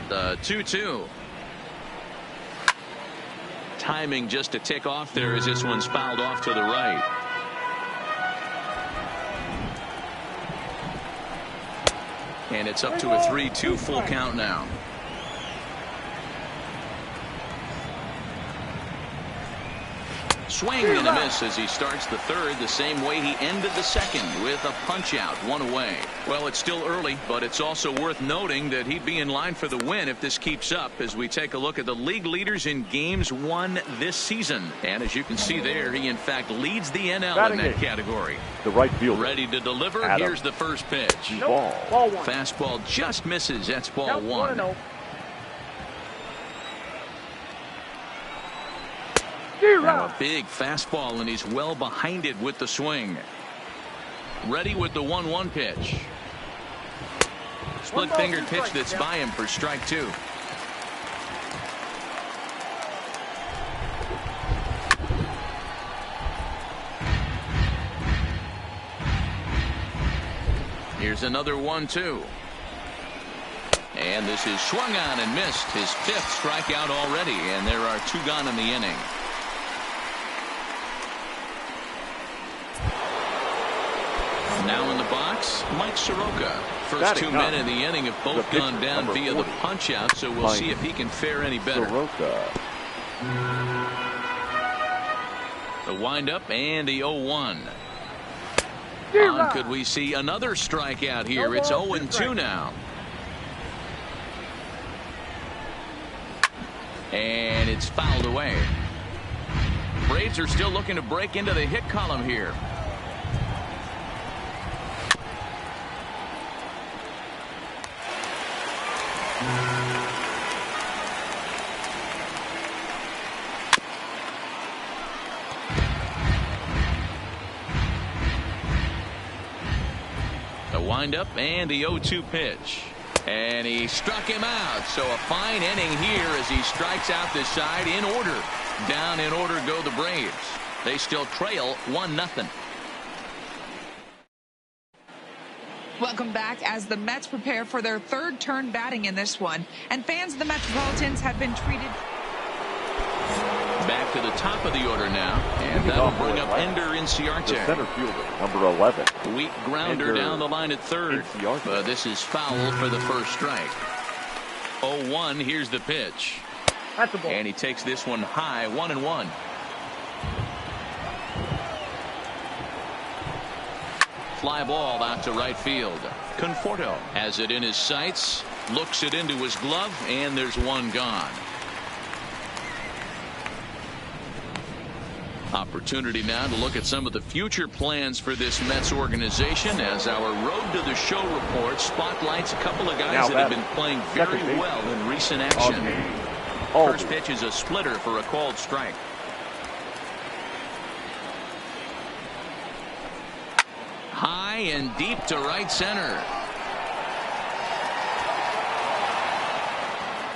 The 2-2. Timing just a tick off there as this one's fouled off to the right. And it's up to a 3-2 full count now. Swing and a miss as he starts the third the same way he ended the second with a punch out, 1 away. Well, it's still early, but it's also worth noting that he'd be in line for the win if this keeps up as we take a look at the league leaders in games won this season. And as you can see there, he in fact leads the NL in that category. The right fielder. Ready to deliver. Here's the first pitch. Ball 1. Fastball just misses. That's ball 1. Now a big fastball, and he's well behind it with the swing. Ready with the 1-1 pitch. Split fingered pitch that's by him for strike 2. Here's another 1-2. And this is swung on and missed. His 5th strikeout already, and there are 2 gone in the inning. Now in the box, Mike Soroka. First 2 men in the inning have both gone down via the punch out, so we'll see if he can fare any better. The windup and the 0-1. Could we see another strikeout here? It's 0-2 now. And it's fouled away. Braves are still looking to break into the hit column here. The windup and the 0-2 pitch. And he struck him out. So a fine inning here as he strikes out this side in order. Down in order go the Braves. They still trail 1-0. Welcome back as the Mets prepare for their third turn batting in this one. And fans of the Metropolitans have been treated. Back to the top of the order now. And that'll bring up Ender Inciarte. The center fielder, number 11. Weak grounder down the line at third. But this is foul for the first strike. 0-1, here's the pitch. That's a ball. And he takes this one high, 1-1. fly ball out to right field. Conforto has it in his sights, looks it into his glove, and there's one gone. Opportunity now to look at some of the future plans for this Mets organization as our Road to the Show report spotlights a couple of guys that have been playing very well in recent action. First pitch is a splitter for a called strike. High and deep to right center.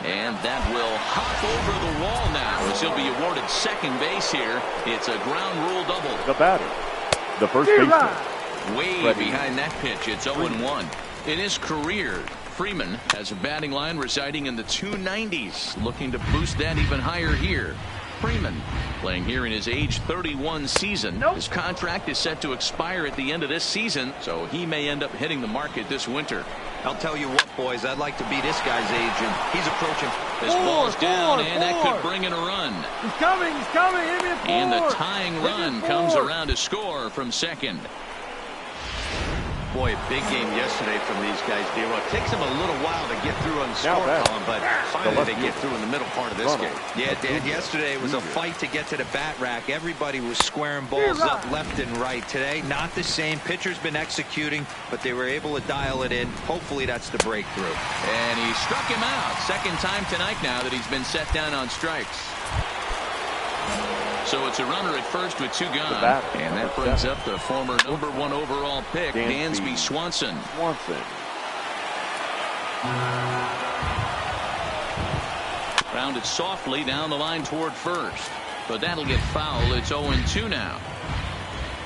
And that will hop over the wall now as he'll be awarded second base here. It's a ground rule double. The batter, the first baseman. Way behind that pitch. It's 0-1. In his career, Freeman has a batting line residing in the 290s. Looking to boost that even higher here. Freeman playing here in his age 31 season. His contract is set to expire at the end of this season, so he may end up hitting the market this winter. I'll tell you what, boys, I'd like to be this guy's age, and he's approaching. This ball's down, and that could bring in a run. He's coming, he's coming. Hit me a four. And the tying run comes around to score from second. Boy, a big game yesterday from these guys, D-Roy. It takes them a little while to get through on the score column, but finally they get through in the middle part of this game. Yeah, Dan, yesterday it was a fight to get to the bat rack. Everybody was squaring balls up left and right. Today, not the same. Pitcher's been executing, but they were able to dial it in. Hopefully that's the breakthrough. And he struck him out. Second time tonight now that he's been set down on strikes. So it's a runner at first with two gone. And that brings up the former #1 overall pick, Dansby Swanson. Rounded softly down the line toward first. But that'll get foul. It's 0-2 now.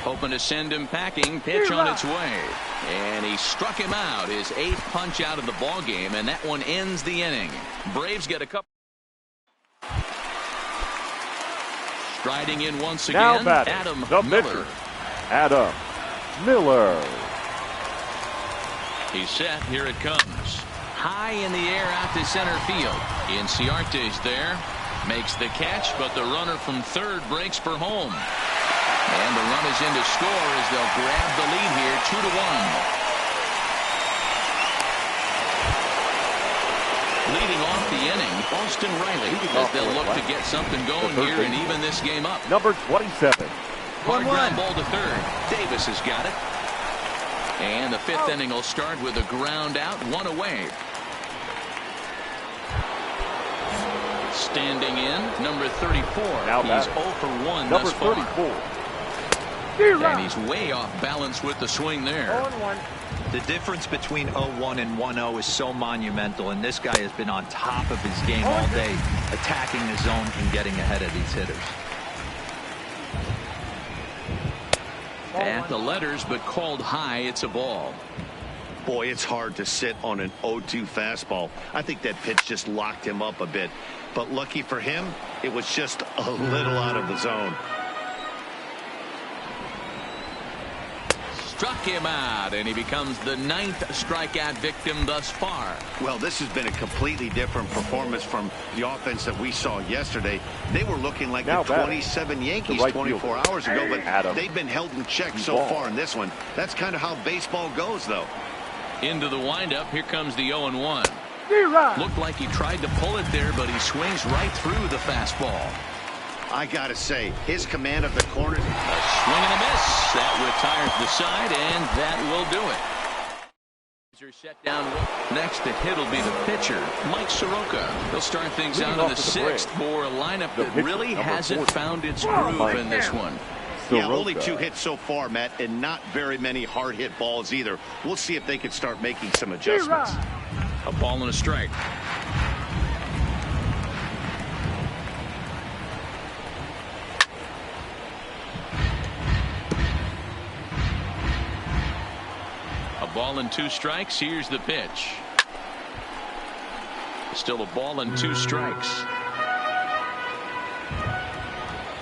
Hoping to send him packing. Pitch on its way. And he struck him out. His 8th punch out of the ball game. And that one ends the inning. Braves get a couple. Striding in once again, Adam Miller. Adam Miller. He's set. Here it comes. High in the air out to center field. Inciarte's there. Makes the catch, but the runner from third breaks for home. And the run is in to score as they'll grab the lead here, 2-1. Leading off the inning, Austin Riley, as they'll look to get something going here and even this game up. Number 27. Hard ground ball to third. Davis has got it. And the 5th inning will start with a ground out, one away. Standing in, number 34. He's 0 for 1 thus far. Number 34. And he's way off balance with the swing there. 0-1. The difference between 0-1 and 1-0 is so monumental, and this guy has been on top of his game all day, attacking the zone and getting ahead of these hitters. At the letters, but called high, it's a ball. Boy, it's hard to sit on an 0-2 fastball. I think that pitch just locked him up a bit. But lucky for him, it was just a little out of the zone. Struck him out, and he becomes the 9th strikeout victim thus far. Well, this has been a completely different performance from the offense that we saw yesterday. They were looking like the 27 Yankees 24 hours ago, but they've been held in check so far in this one. That's kind of how baseball goes, though. Into the windup, here comes the 0-1. Looked like he tried to pull it there, but he swings right through the fastball. I gotta say, his command of the corner. A swing and a miss. That retires the side, and that will do it. Set down. Next to hit will be the pitcher, Mike Soroka. They'll start things out in the 6th for a lineup that really hasn't found its groove in this one. Yeah, only 2 hits so far, Matt, and not very many hard hit balls either. We'll see if they can start making some adjustments. A ball and a strike. A ball and 2 strikes. Here's the pitch. Still a ball and 2 strikes.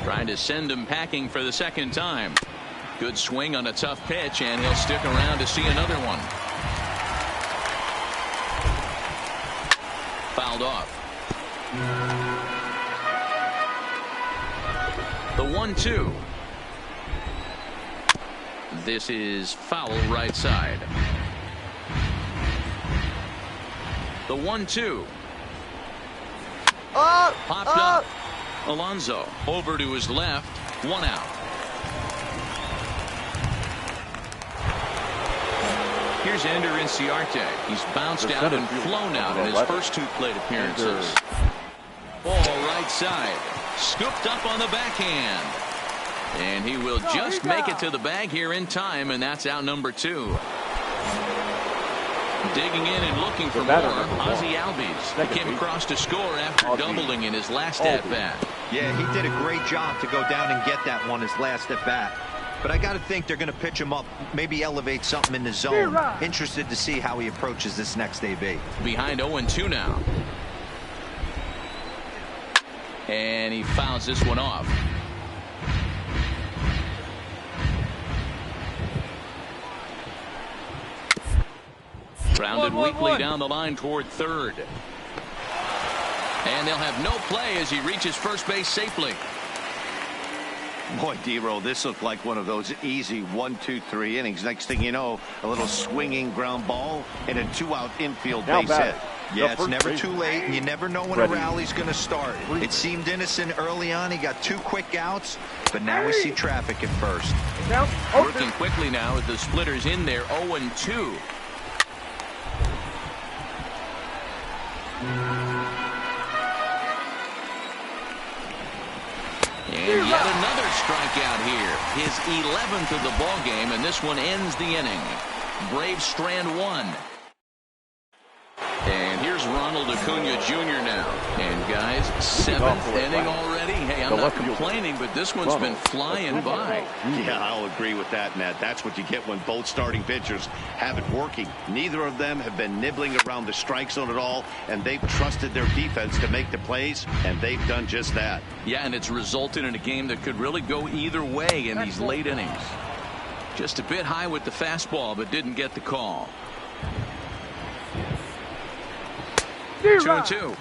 Trying to send him packing for the 2nd time. Good swing on a tough pitch, and he'll stick around to see another one. Fouled off. The 1-2. this is foul right side. The 1-2. Popped up. Alonso over to his left. 1 out. Here's Ender Inciarte. He's bounced out and flown out in his first 2 plate appearances. Ball right side. Scooped up on the backhand. And he will just make it to the bag here in time, and that's out number 2. Digging in and looking for more. Ozzie Albies. He came across to score after doubling in his last at-bat. Yeah, he did a great job to go down and get that one his last at-bat. But I got to think they're going to pitch him up, maybe elevate something in the zone. Interested to see how he approaches this next AB. Behind 0-2 now. And he fouls this one off. Grounded weakly down the line toward third. And they'll have no play as he reaches first base safely. Boy, D-Roll, this looked like one of those easy 1-2-3 innings. Next thing you know, a little swinging ground ball and a 2-out infield base hit. Yeah, it's never too late, and you never know when a rally's going to start. It seemed innocent early on. He got 2 quick outs, but now we see traffic at first. Working quickly now with the splitters in there. 0-2. And yet another strikeout here. His 11th of the ball game, and this one ends the inning. Braves strand 1. And here's Ronald Acuna Jr. now. And guys, 7th inning already. Hey, I'm not complaining, but this one's been flying by. Yeah, I'll agree with that, Matt. That's what you get when both starting pitchers have it working. Neither of them have been nibbling around the strike zone at all, and they've trusted their defense to make the plays, and they've done just that. Yeah, and it's resulted in a game that could really go either way in these late innings. Just a bit high with the fastball, but didn't get the call. 2-2.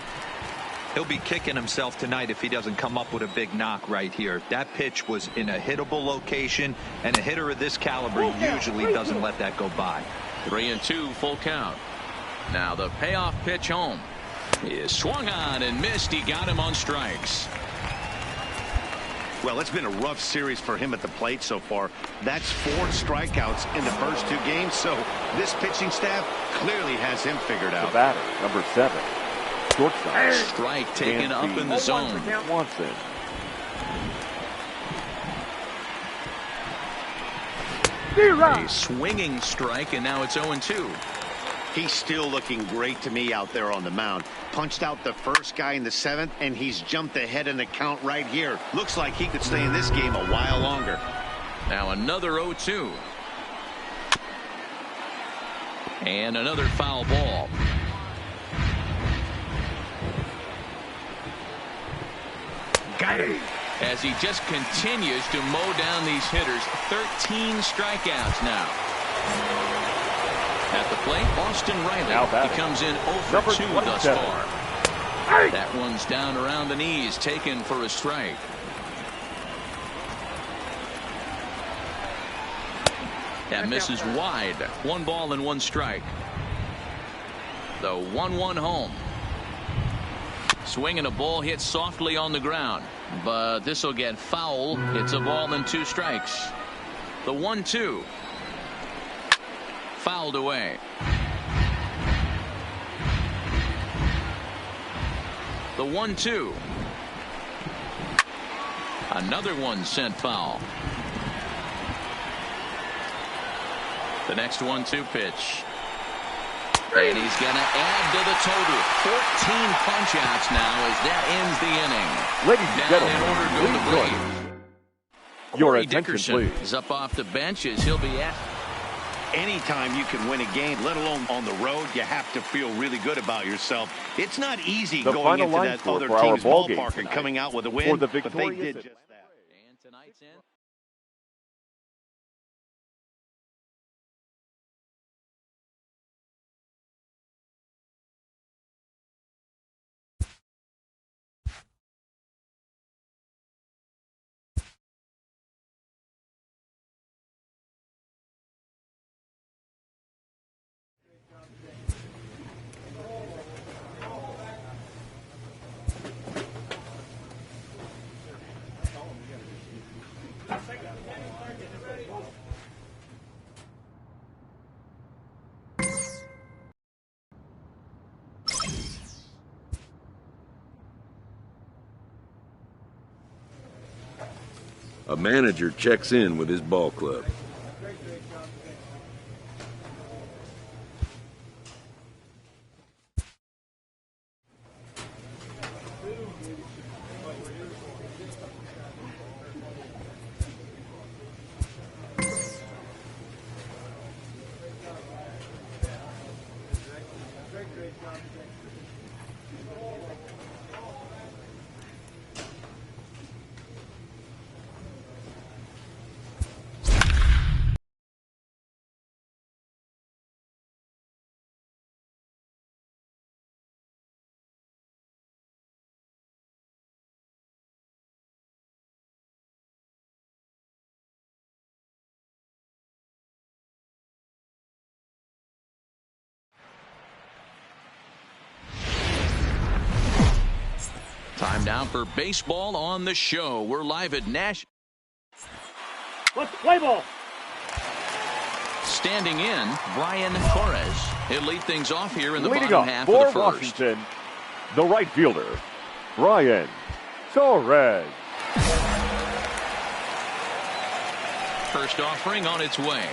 He'll be kicking himself tonight if he doesn't come up with a big knock right here. That pitch was in a hittable location, and a hitter of this caliber usually doesn't let that go by. 3-2, full count. Now the payoff pitch home is swung on and missed. He got him on strikes. Well, it's been a rough series for him at the plate so far. That's 4 strikeouts in the first 2 games, so this pitching staff clearly has him figured out. The batter, number 7. Shortstop. Strike taken up in the zone. Watson. A swinging strike, and now it's 0-2. He's still looking great to me out there on the mound. Punched out the first guy in the 7th, and he's jumped ahead in the count right here. Looks like he could stay in this game a while longer. Now another 0-2. And another foul ball. Got him. As he just continues to mow down these hitters. 13 strikeouts now. At the plate, Austin Riley. He comes in 0-2 thus far. That one's down around the knees, taken for a strike. That misses wide. 1 ball and 1 strike. The 1-1 home. Swinging a ball hit softly on the ground, but this will get foul. It's a ball and 2 strikes. The 1-2. Fouled away. The 1-2. Another one sent foul. The next 1-2 pitch. And he's going to add to the total. 14 punch-outs now as that ends the inning. Ladies and gentlemen, your attention, please. Is up off the bench as he'll be at. Anytime you can win a game, let alone on the road, you have to feel really good about yourself. It's not easy going into that other team's ballpark and coming out with a win, but they did just that. And tonight's end. A manager checks in with his ball club. Time now for baseball on the show. We're live at Nash. Let's play ball. Standing in, Brian Torres. He'll lead things off here in the Leading bottom up half for of the first. Washington, the right fielder, Brian Torres. First offering on its way.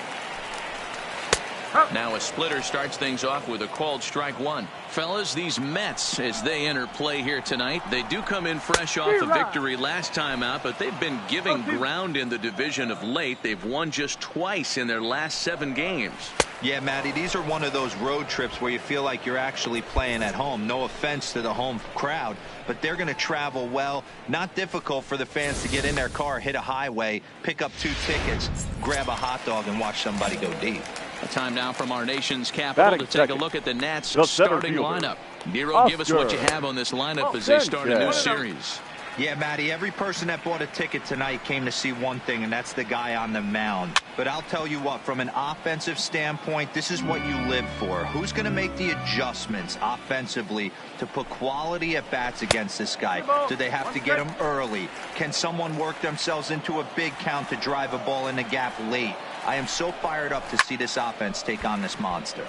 Now a splitter starts things off with a called strike one. Fellas, these Mets, as they enter play here tonight, they do come in fresh off a victory last time out, but they've been giving ground in the division of late. They've won just twice in their last 7 games. Yeah, Matty, these are one of those road trips where you feel like you're actually playing at home. No offense to the home crowd, but they're going to travel well. Not difficult for the fans to get in their car, hit a highway, pick up 2 tickets, grab a hot dog, and watch somebody go deep. A time now from our nation's capital to take a look at the Nats starting lineup. Nero, Oscar. give us what you have on this lineup as they start a new series. Yeah, Matty, every person that bought a ticket tonight came to see one thing, and that's the guy on the mound. But I'll tell you what, from an offensive standpoint, this is what you live for. Who's going to make the adjustments offensively to put quality at bats against this guy? Do they have to get him early? Can someone work themselves into a big count to drive a ball in the gap late? I am so fired up to see this offense take on this monster.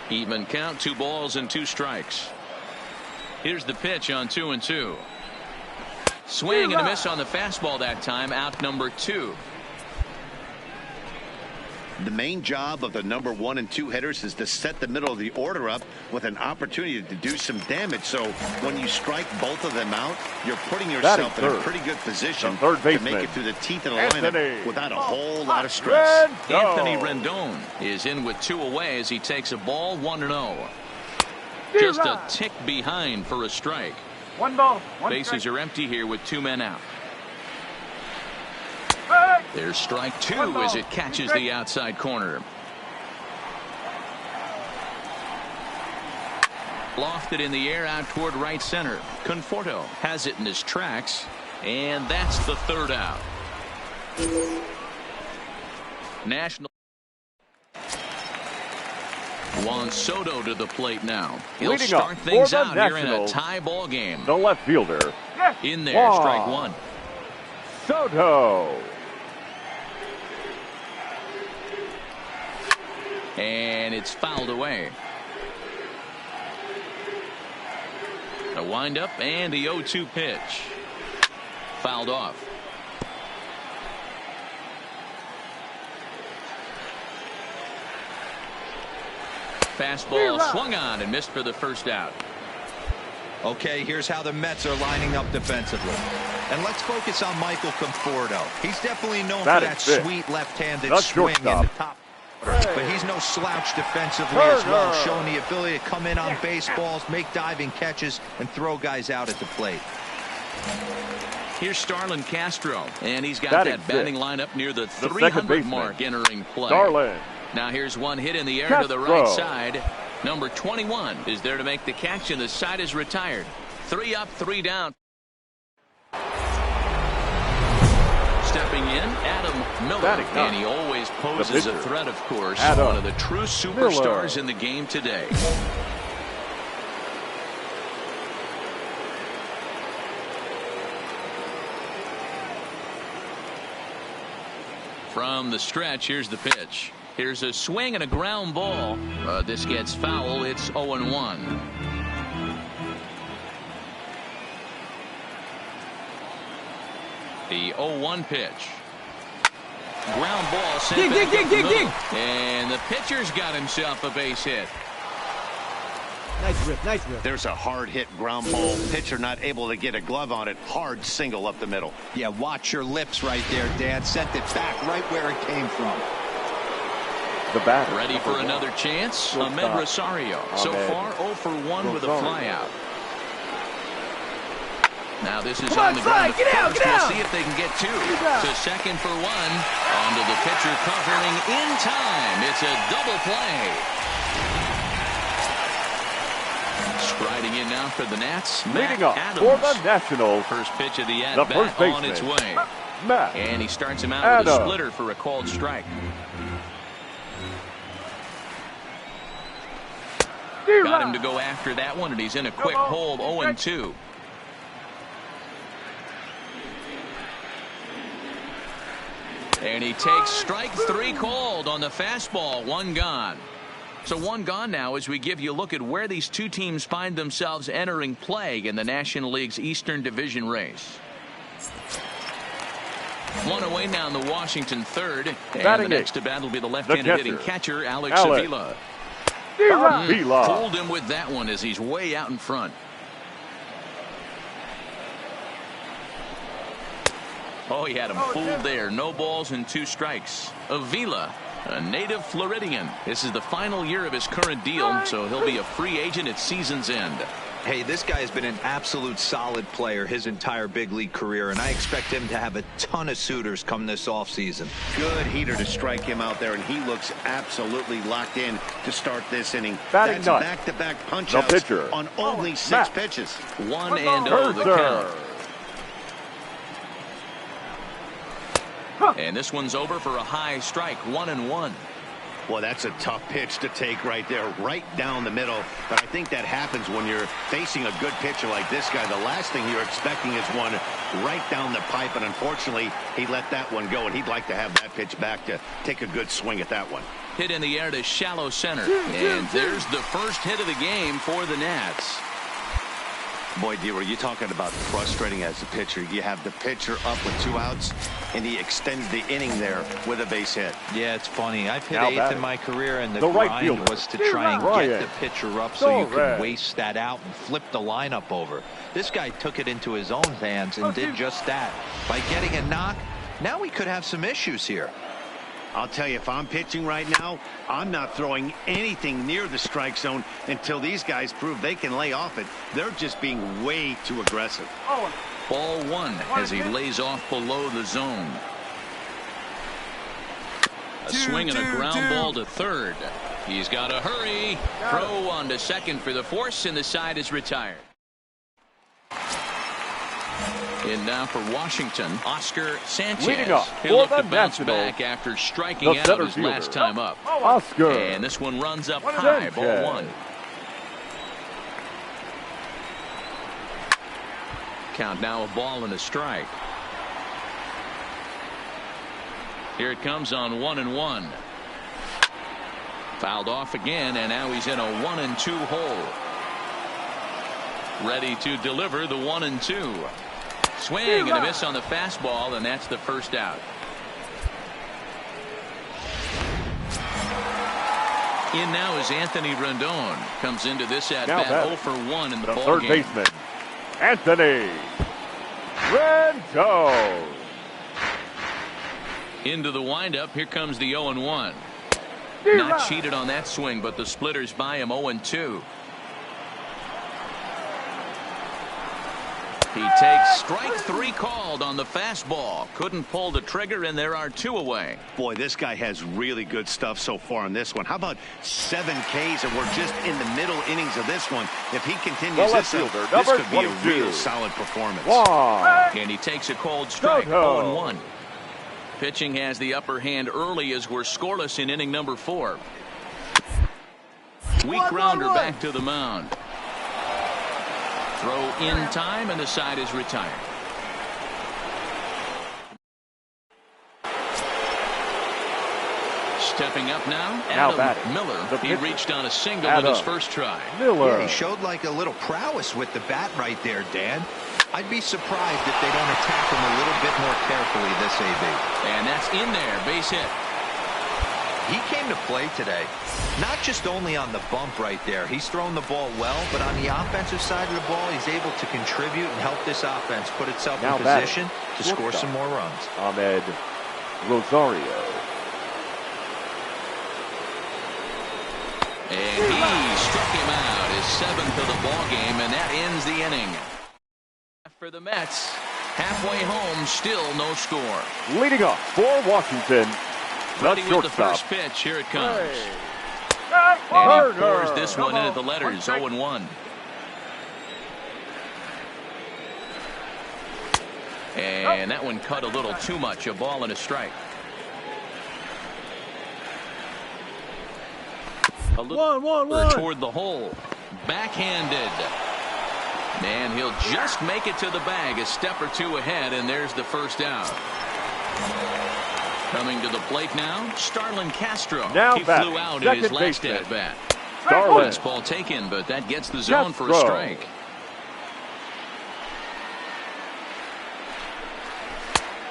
Even count, 2 balls and 2 strikes. Here's the pitch on 2-2. Swing and a miss on the fastball that time, out number 2. The main job of the number 1 and 2 hitters is to set the middle of the order up with an opportunity to do some damage. So when you strike both of them out, you're putting yourself in a pretty good position to make it through the teeth of the lineup without a whole lot of stress. Anthony Rendon is in with 2 away as he takes a ball 1-0. Just a tick behind for a strike. 1 ball. 1 Bases strike. are empty here with 2 men out. There's strike 2 as it catches the outside corner. Lofted in the air out toward right center. Conforto has it in his tracks, and that's the 3rd out. National. Juan Soto to the plate now. He'll start things out here in a tie ball game. The left fielder. In there, strike 1. Soto. And it's fouled away. A windup and the 0-2 pitch. Fouled off. Fastball swung on and missed for the 1st out. Okay, here's how the Mets are lining up defensively. And let's focus on Michael Conforto. He's definitely known for that sweet left-handed swing in the top. But he's no slouch defensively as well, showing the ability to come in on baseballs, make diving catches, and throw guys out at the plate. Here's Starlin Castro, and he's got that batting lineup near the 300 mark entering play. Starlin. Now here's one hit in the air to the right side. Number 21 is there to make the catch, and the side is retired. 3 up, 3 down. Stepping in, Adam Miller, and he always poses a threat, of course. One of the true superstars in the game today. From the stretch, here's the pitch. Here's a swing and a ground ball. This gets foul. It's 0-1. The 0-1 pitch. Ground ball sent back up the middle. And the pitcher's got himself a base hit. Nice rip, nice rip. There's a hard hit ground ball. Pitcher not able to get a glove on it. Hard single up the middle. Yeah, watch your lips right there, Dan. Sent it back right where it came from. The batter. Ready for another chance? Ahmed Rosario. So far 0 for 1 with a flyout. Now this is on the ground. Get out, get out. We'll see if they can get two. To second for 1. Onto the pitcher covering in time. It's a double play. Striding in now for the Nats. Leading up for the Nationals. First pitch of the at-bat on its way. Matt And he starts him out with a splitter for a called strike. Got him to go after that one, and he's in a quick hold, 0-2. And he takes strike 3 called on the fastball. 1 gone. So 1 gone now as we give you a look at where these two teams find themselves entering play in the National League's Eastern Division race. 1 away now in the Washington third. And the next to bat will be the left-handed hitting catcher, Alex Avila. Fooled him with that one as he's way out in front. Oh, he had him fooled there. No balls and 2 strikes. Avila, a native Floridian. This is the final year of his current deal, so he'll be a free agent at season's end. Hey, this guy has been an absolute solid player his entire big league career, and I expect him to have a ton of suitors come this offseason. Good heater to strike him out there, and he looks absolutely locked in to start this inning. Batting That's nut. back-to-back punch-outs on only 6 pitches. 1-0 the count. And this one's over for a high strike, 1-1. Well, that's a tough pitch to take right there, right down the middle. But I think that happens when you're facing a good pitcher like this guy. The last thing you're expecting is one right down the pipe, and unfortunately, he let that one go, and he'd like to have that pitch back to take a good swing at that one. Hit in the air to shallow center. And there's the first hit of the game for the Nats. Boy, D, were you talking about frustrating as a pitcher? You have the pitcher up with 2 outs, and he extends the inning there with a base hit. Yeah, it's funny. I've hit 8th in my career, and the right grind fielder. was to try and get the pitcher up so you could waste that out and flip the lineup over. This guy took it into his own hands and did just that. By getting a knock, now we could have some issues here. I'll tell you, if I'm pitching right now, I'm not throwing anything near the strike zone until these guys prove they can lay off it. They're just being way too aggressive. Ball 1 as he lays off below the zone. A swing and a ground ball to third. He's got to hurry. Throw on to second for the force, and the side is retired. In now for Washington, Oscar Sanchez. He'll look to bounce back after striking out his last time up. Oscar. And this one runs up high, ball 1. Count now, a ball and a strike. Here it comes on 1-1. Fouled off again, and now he's in a 1-2 hole. Ready to deliver the 1-2. Swing and a miss on the fastball, and that's the first out. In now is Anthony Rendon. Comes into this at-bat 0 for 1 in the ball third game. baseman, Anthony Rendon. Into the windup. Here comes the 0-1. Not cheated on that swing, but the splitters by him 0-2. He takes strike 3 called on the fastball. Couldn't pull the trigger, and there are 2 away. Boy, this guy has really good stuff so far in this one. How about 7 Ks, and we're just in the middle innings of this one. If he continues this could be a real solid performance. And he takes a cold strike, 0-1. Pitching has the upper hand early as we're scoreless in inning number 4. Weak grounder back to the mound. Throw in time, and the side is retired. Stepping up now, Adam Miller. He reached on a single in his first try. Yeah, he showed like a little prowess with the bat right there, Dan. I'd be surprised if they don't attack him a little bit more carefully this AB. And that's in there, base hit. He came to play today, not just only on the bump right there. He's thrown the ball well, but on the offensive side of the ball, he's able to contribute and help this offense put itself in position to score some more runs. Ahmed Rosario. And he struck him out, his 7th of the ball game, and that ends the inning. For the Mets, halfway home, still no score. Leading off for Washington, ready with the first pitch. Here it comes. And he pours this one into the letters, 0-1. And that one cut a little too much, a ball and a strike. A little toward the hole. Backhanded. And he'll just make it to the bag, a step or two ahead, and there's the first out. Coming to the plate now, Starlin Castro. He flew out in his last at-bat. This ball taken, but that gets the zone for a strike.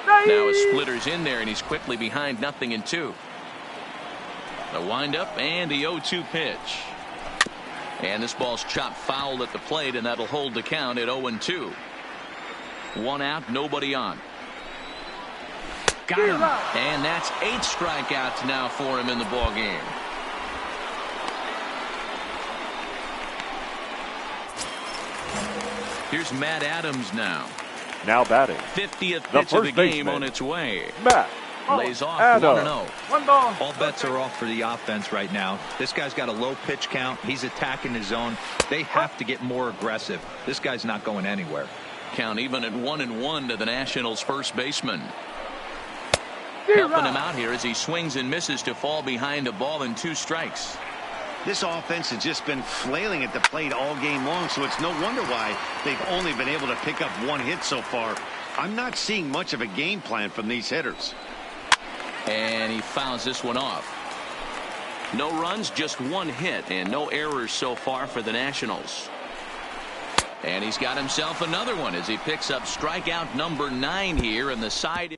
Now a splitter's in there, and he's quickly behind 0-2. The windup and the 0-2 pitch. And this ball's chopped foul at the plate, and that'll hold the count at 0-2. 1 out, nobody on. Got him. And that's 8 strikeouts now for him in the ball game. Here's Matt Adams now. Now batting. 50th pitch of the game on its way. Matt lays off 1-0. 1 ball. All bets are off for the offense right now. This guy's got a low pitch count. He's attacking his zone. They have to get more aggressive. This guy's not going anywhere. Count even at 1-1 to the Nationals' first baseman. Helping him out here as he swings and misses to fall behind a ball and 2 strikes. This offense has just been flailing at the plate all game long, so it's no wonder why they've only been able to pick up 1 hit so far. I'm not seeing much of a game plan from these hitters. And he fouls this one off. No runs, just 1 hit, and no errors so far for the Nationals. And he's got himself another one as he picks up strikeout number 9 here in the side.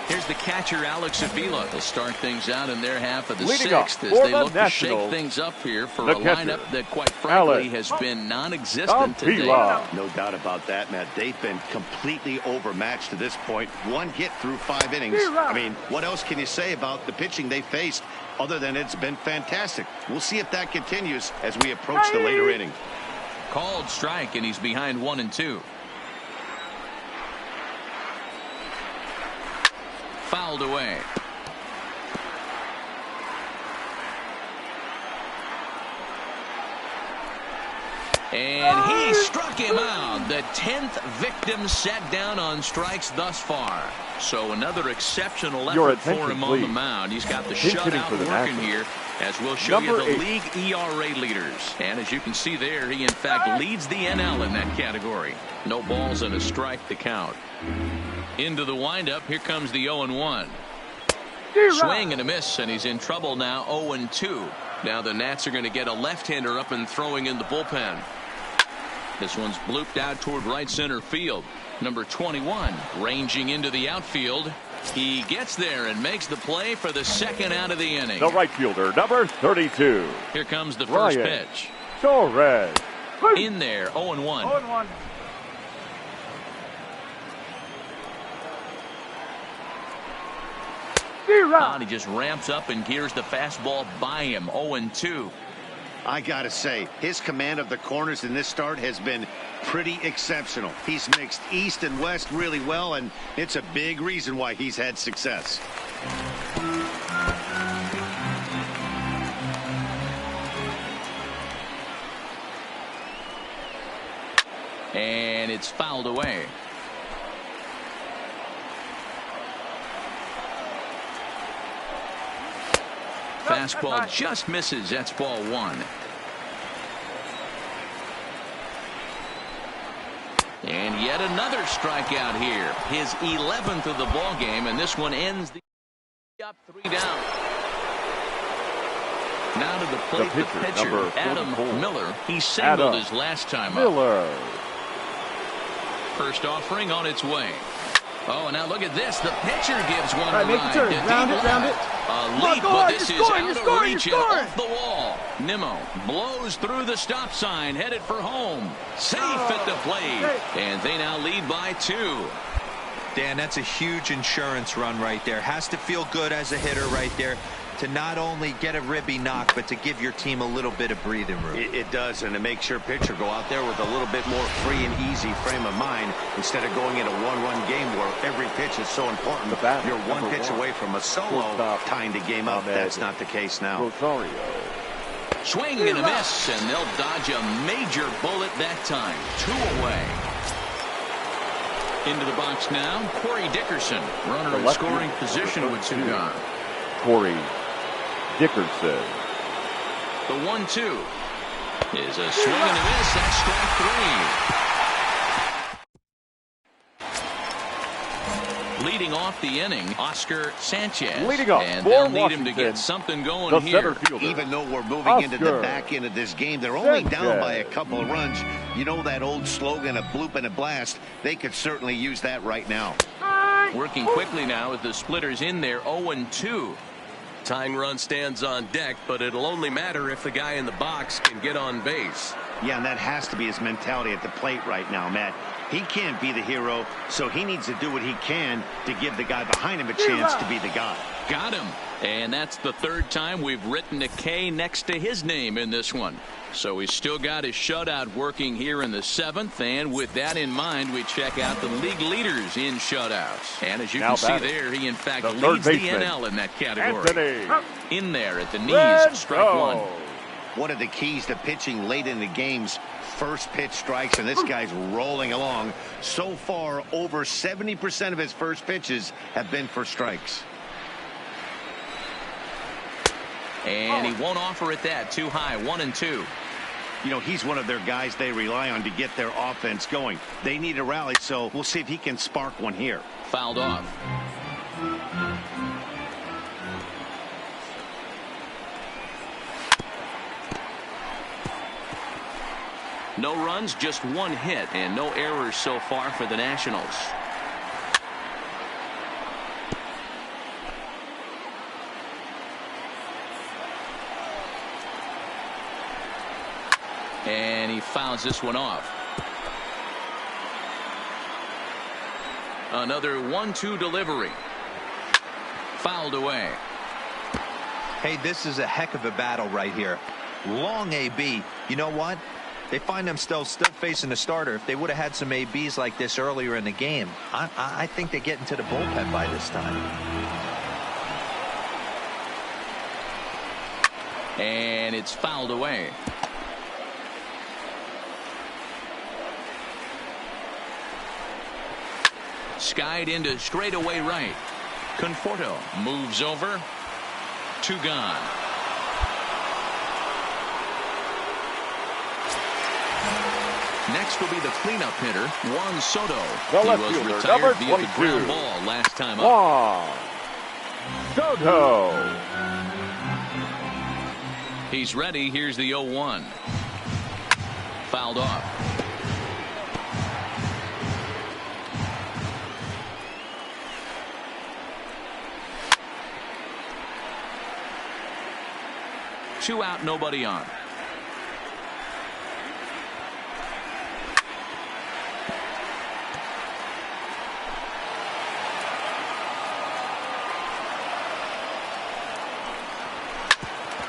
Here's the catcher, Alex Avila, to start things out in their half of the 6th as they look to shake things up here for a lineup that, quite frankly, has been non-existent today. No doubt about that, Matt. They've been completely overmatched to this point. 1 hit through 5 innings. I mean, what else can you say about the pitching they faced other than it's been fantastic? We'll see if that continues as we approach the later inning. Called strike, and he's behind 1-2. Fouled away. And he struck him out. The 10th victim set down on strikes thus far. So another exceptional effort for him on the mound. He's got the shutout working here, as we'll show you the league ERA leaders. And as you can see there, he in fact leads the NL in that category. No balls and a strike to count. Into the windup. Here comes the 0-1. Swing and a miss, and he's in trouble now. 0-2. Now the Nats are going to get a left-hander up and throwing in the bullpen. This one's blooped out toward right center field. Number 21 ranging into the outfield. He gets there and makes the play for the 2nd out of the inning. The right fielder, number 32. Here comes the first pitch. Torres. In there, 0-1. 0-1. He just ramps up and gears the fastball by him. 0-2. I gotta say, his command of the corners in this start has been pretty exceptional. He's mixed east and west really well, and it's a big reason why he's had success. And it's fouled away. Fastball just misses. That's ball 1. And yet another strikeout here. His 11th of the ball game, and this one ends the up 3 down. Now to the plate, the pitcher Adam Miller. He singled his last time up. First offering on its way. Oh, now look at this. The pitcher gives one a make the turn. Round it, round it. A leap, but this is out of reach and off the wall. Nimmo blows through the stop sign, headed for home. Safe at the plate. And they now lead by 2. Dan, that's a huge insurance run right there. Has to feel good as a hitter right there to not only get a ribby knock, but to give your team a little bit of breathing room. It does, and it makes your pitcher go out there with a little bit more free and easy frame of mind instead of going in a one-run game where every pitch is so important. You're one pitch away from a solo tying the game up. That's not the case now. Rosario. Swing and a miss, and they'll dodge a major bullet that time. 2 away. Into the box now, Corey Dickerson. Runner in scoring position with 2 gone. Corey Dickerson. The 1-2 is a swing and a miss. That's strike 3. Leading off the inning, Oscar Sanchez. Leading off, and they'll need him to get something going here. Even though we're moving into the back end of this game, they're only down by a couple of runs. You know that old slogan, a bloop and a blast. They could certainly use that right now. Working quickly now with the splitters in there, 0-2. Tying run stands on deck, but it'll only matter if the guy in the box can get on base. Yeah, and that has to be his mentality at the plate right now, Matt. He can't be the hero, so he needs to do what he can to give the guy behind him a chance to be the guy. Got him. And that's the 3rd time we've written a K next to his name in this one. So he's still got his shutout working here in the 7th. And with that in mind, we check out the league leaders in shutouts. And as you can see there, he in fact leads the NL in that category. In there at the knees, strike 1. One of the keys to pitching late in the game's first pitch strikes, and this guy's rolling along. So far, over 70% of his first pitches have been for strikes. And he won't offer it that. Too high. 1-2. You know, he's one of their guys they rely on to get their offense going. They need a rally, so we'll see if he can spark one here. Fouled off. No runs, just 1 hit, and no errors so far for the Nationals. And he fouls this one off. Another 1-2 delivery. Fouled away. Hey, this is a heck of a battle right here. Long AB. You know what? They find themselves still facing the starter. If they would have had some ABs like this earlier in the game, I think they get into the bullpen by this time. And it's fouled away. Skied into straightaway right. Conforto moves over. 2 gone. Next will be the cleanup hitter, Juan Soto. He was retired via the ground ball last time up. Juan Soto. He's ready. Here's the 0-1. Fouled off. Two out, nobody on.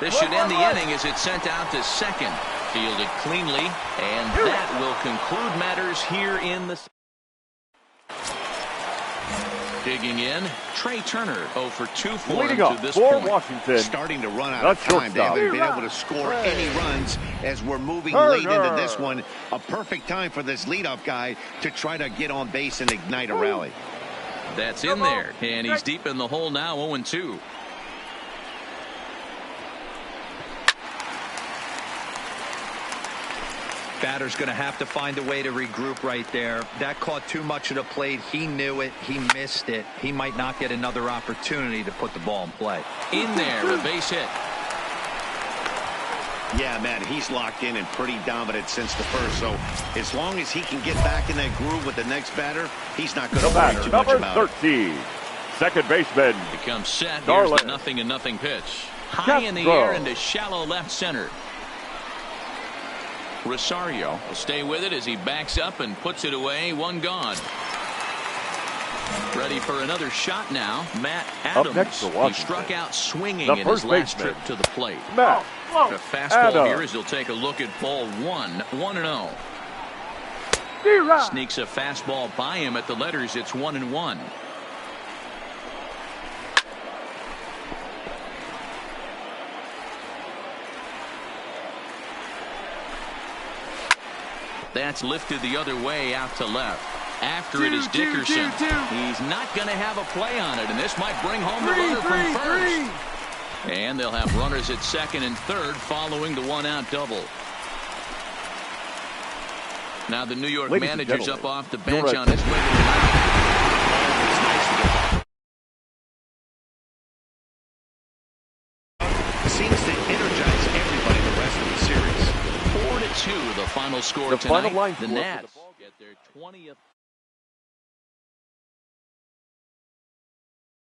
This should end the inning as it's sent out to second. Fielded cleanly, and that will conclude matters here in the... Digging in, Trey Turner 0 for 2 for him to this point. Washington. Starting to run out of time. They haven't been able to score any runs as we're moving late into this one. A perfect time for this leadoff guy to try to get on base and ignite a rally. That's in there, and he's deep in the hole now, 0-2. Batter's going to have to find a way to regroup right there. That caught too much of the plate. He knew it. He missed it. He might not get another opportunity to put the ball in play. In there, a base hit. Yeah, man, he's locked in and pretty dominant since the first. So as long as he can get back in that groove with the next batter, he's not going to worry too much about number 13, second baseman. Becomes set. Here's the 0-0 pitch. High in the air into shallow left center. Rosario will stay with it as he backs up and puts it away. One gone. Ready for another shot now. Matt Adams. He struck out swinging in his last trip to the plate. Matt The fastball here as he'll take a look at ball 1-0. Sneaks a fastball by him at the letters. It's 1-1. That's lifted the other way out to left. After it is Dickerson. He's not going to have a play on it, and this might bring home the runner from first. And they'll have runners at second and third following the one-out double. Now the New York manager's up off the bench on his way to the mound. Seems to energize everybody the rest of the series. 4-2, the final score tonight. The Nats get their 20th.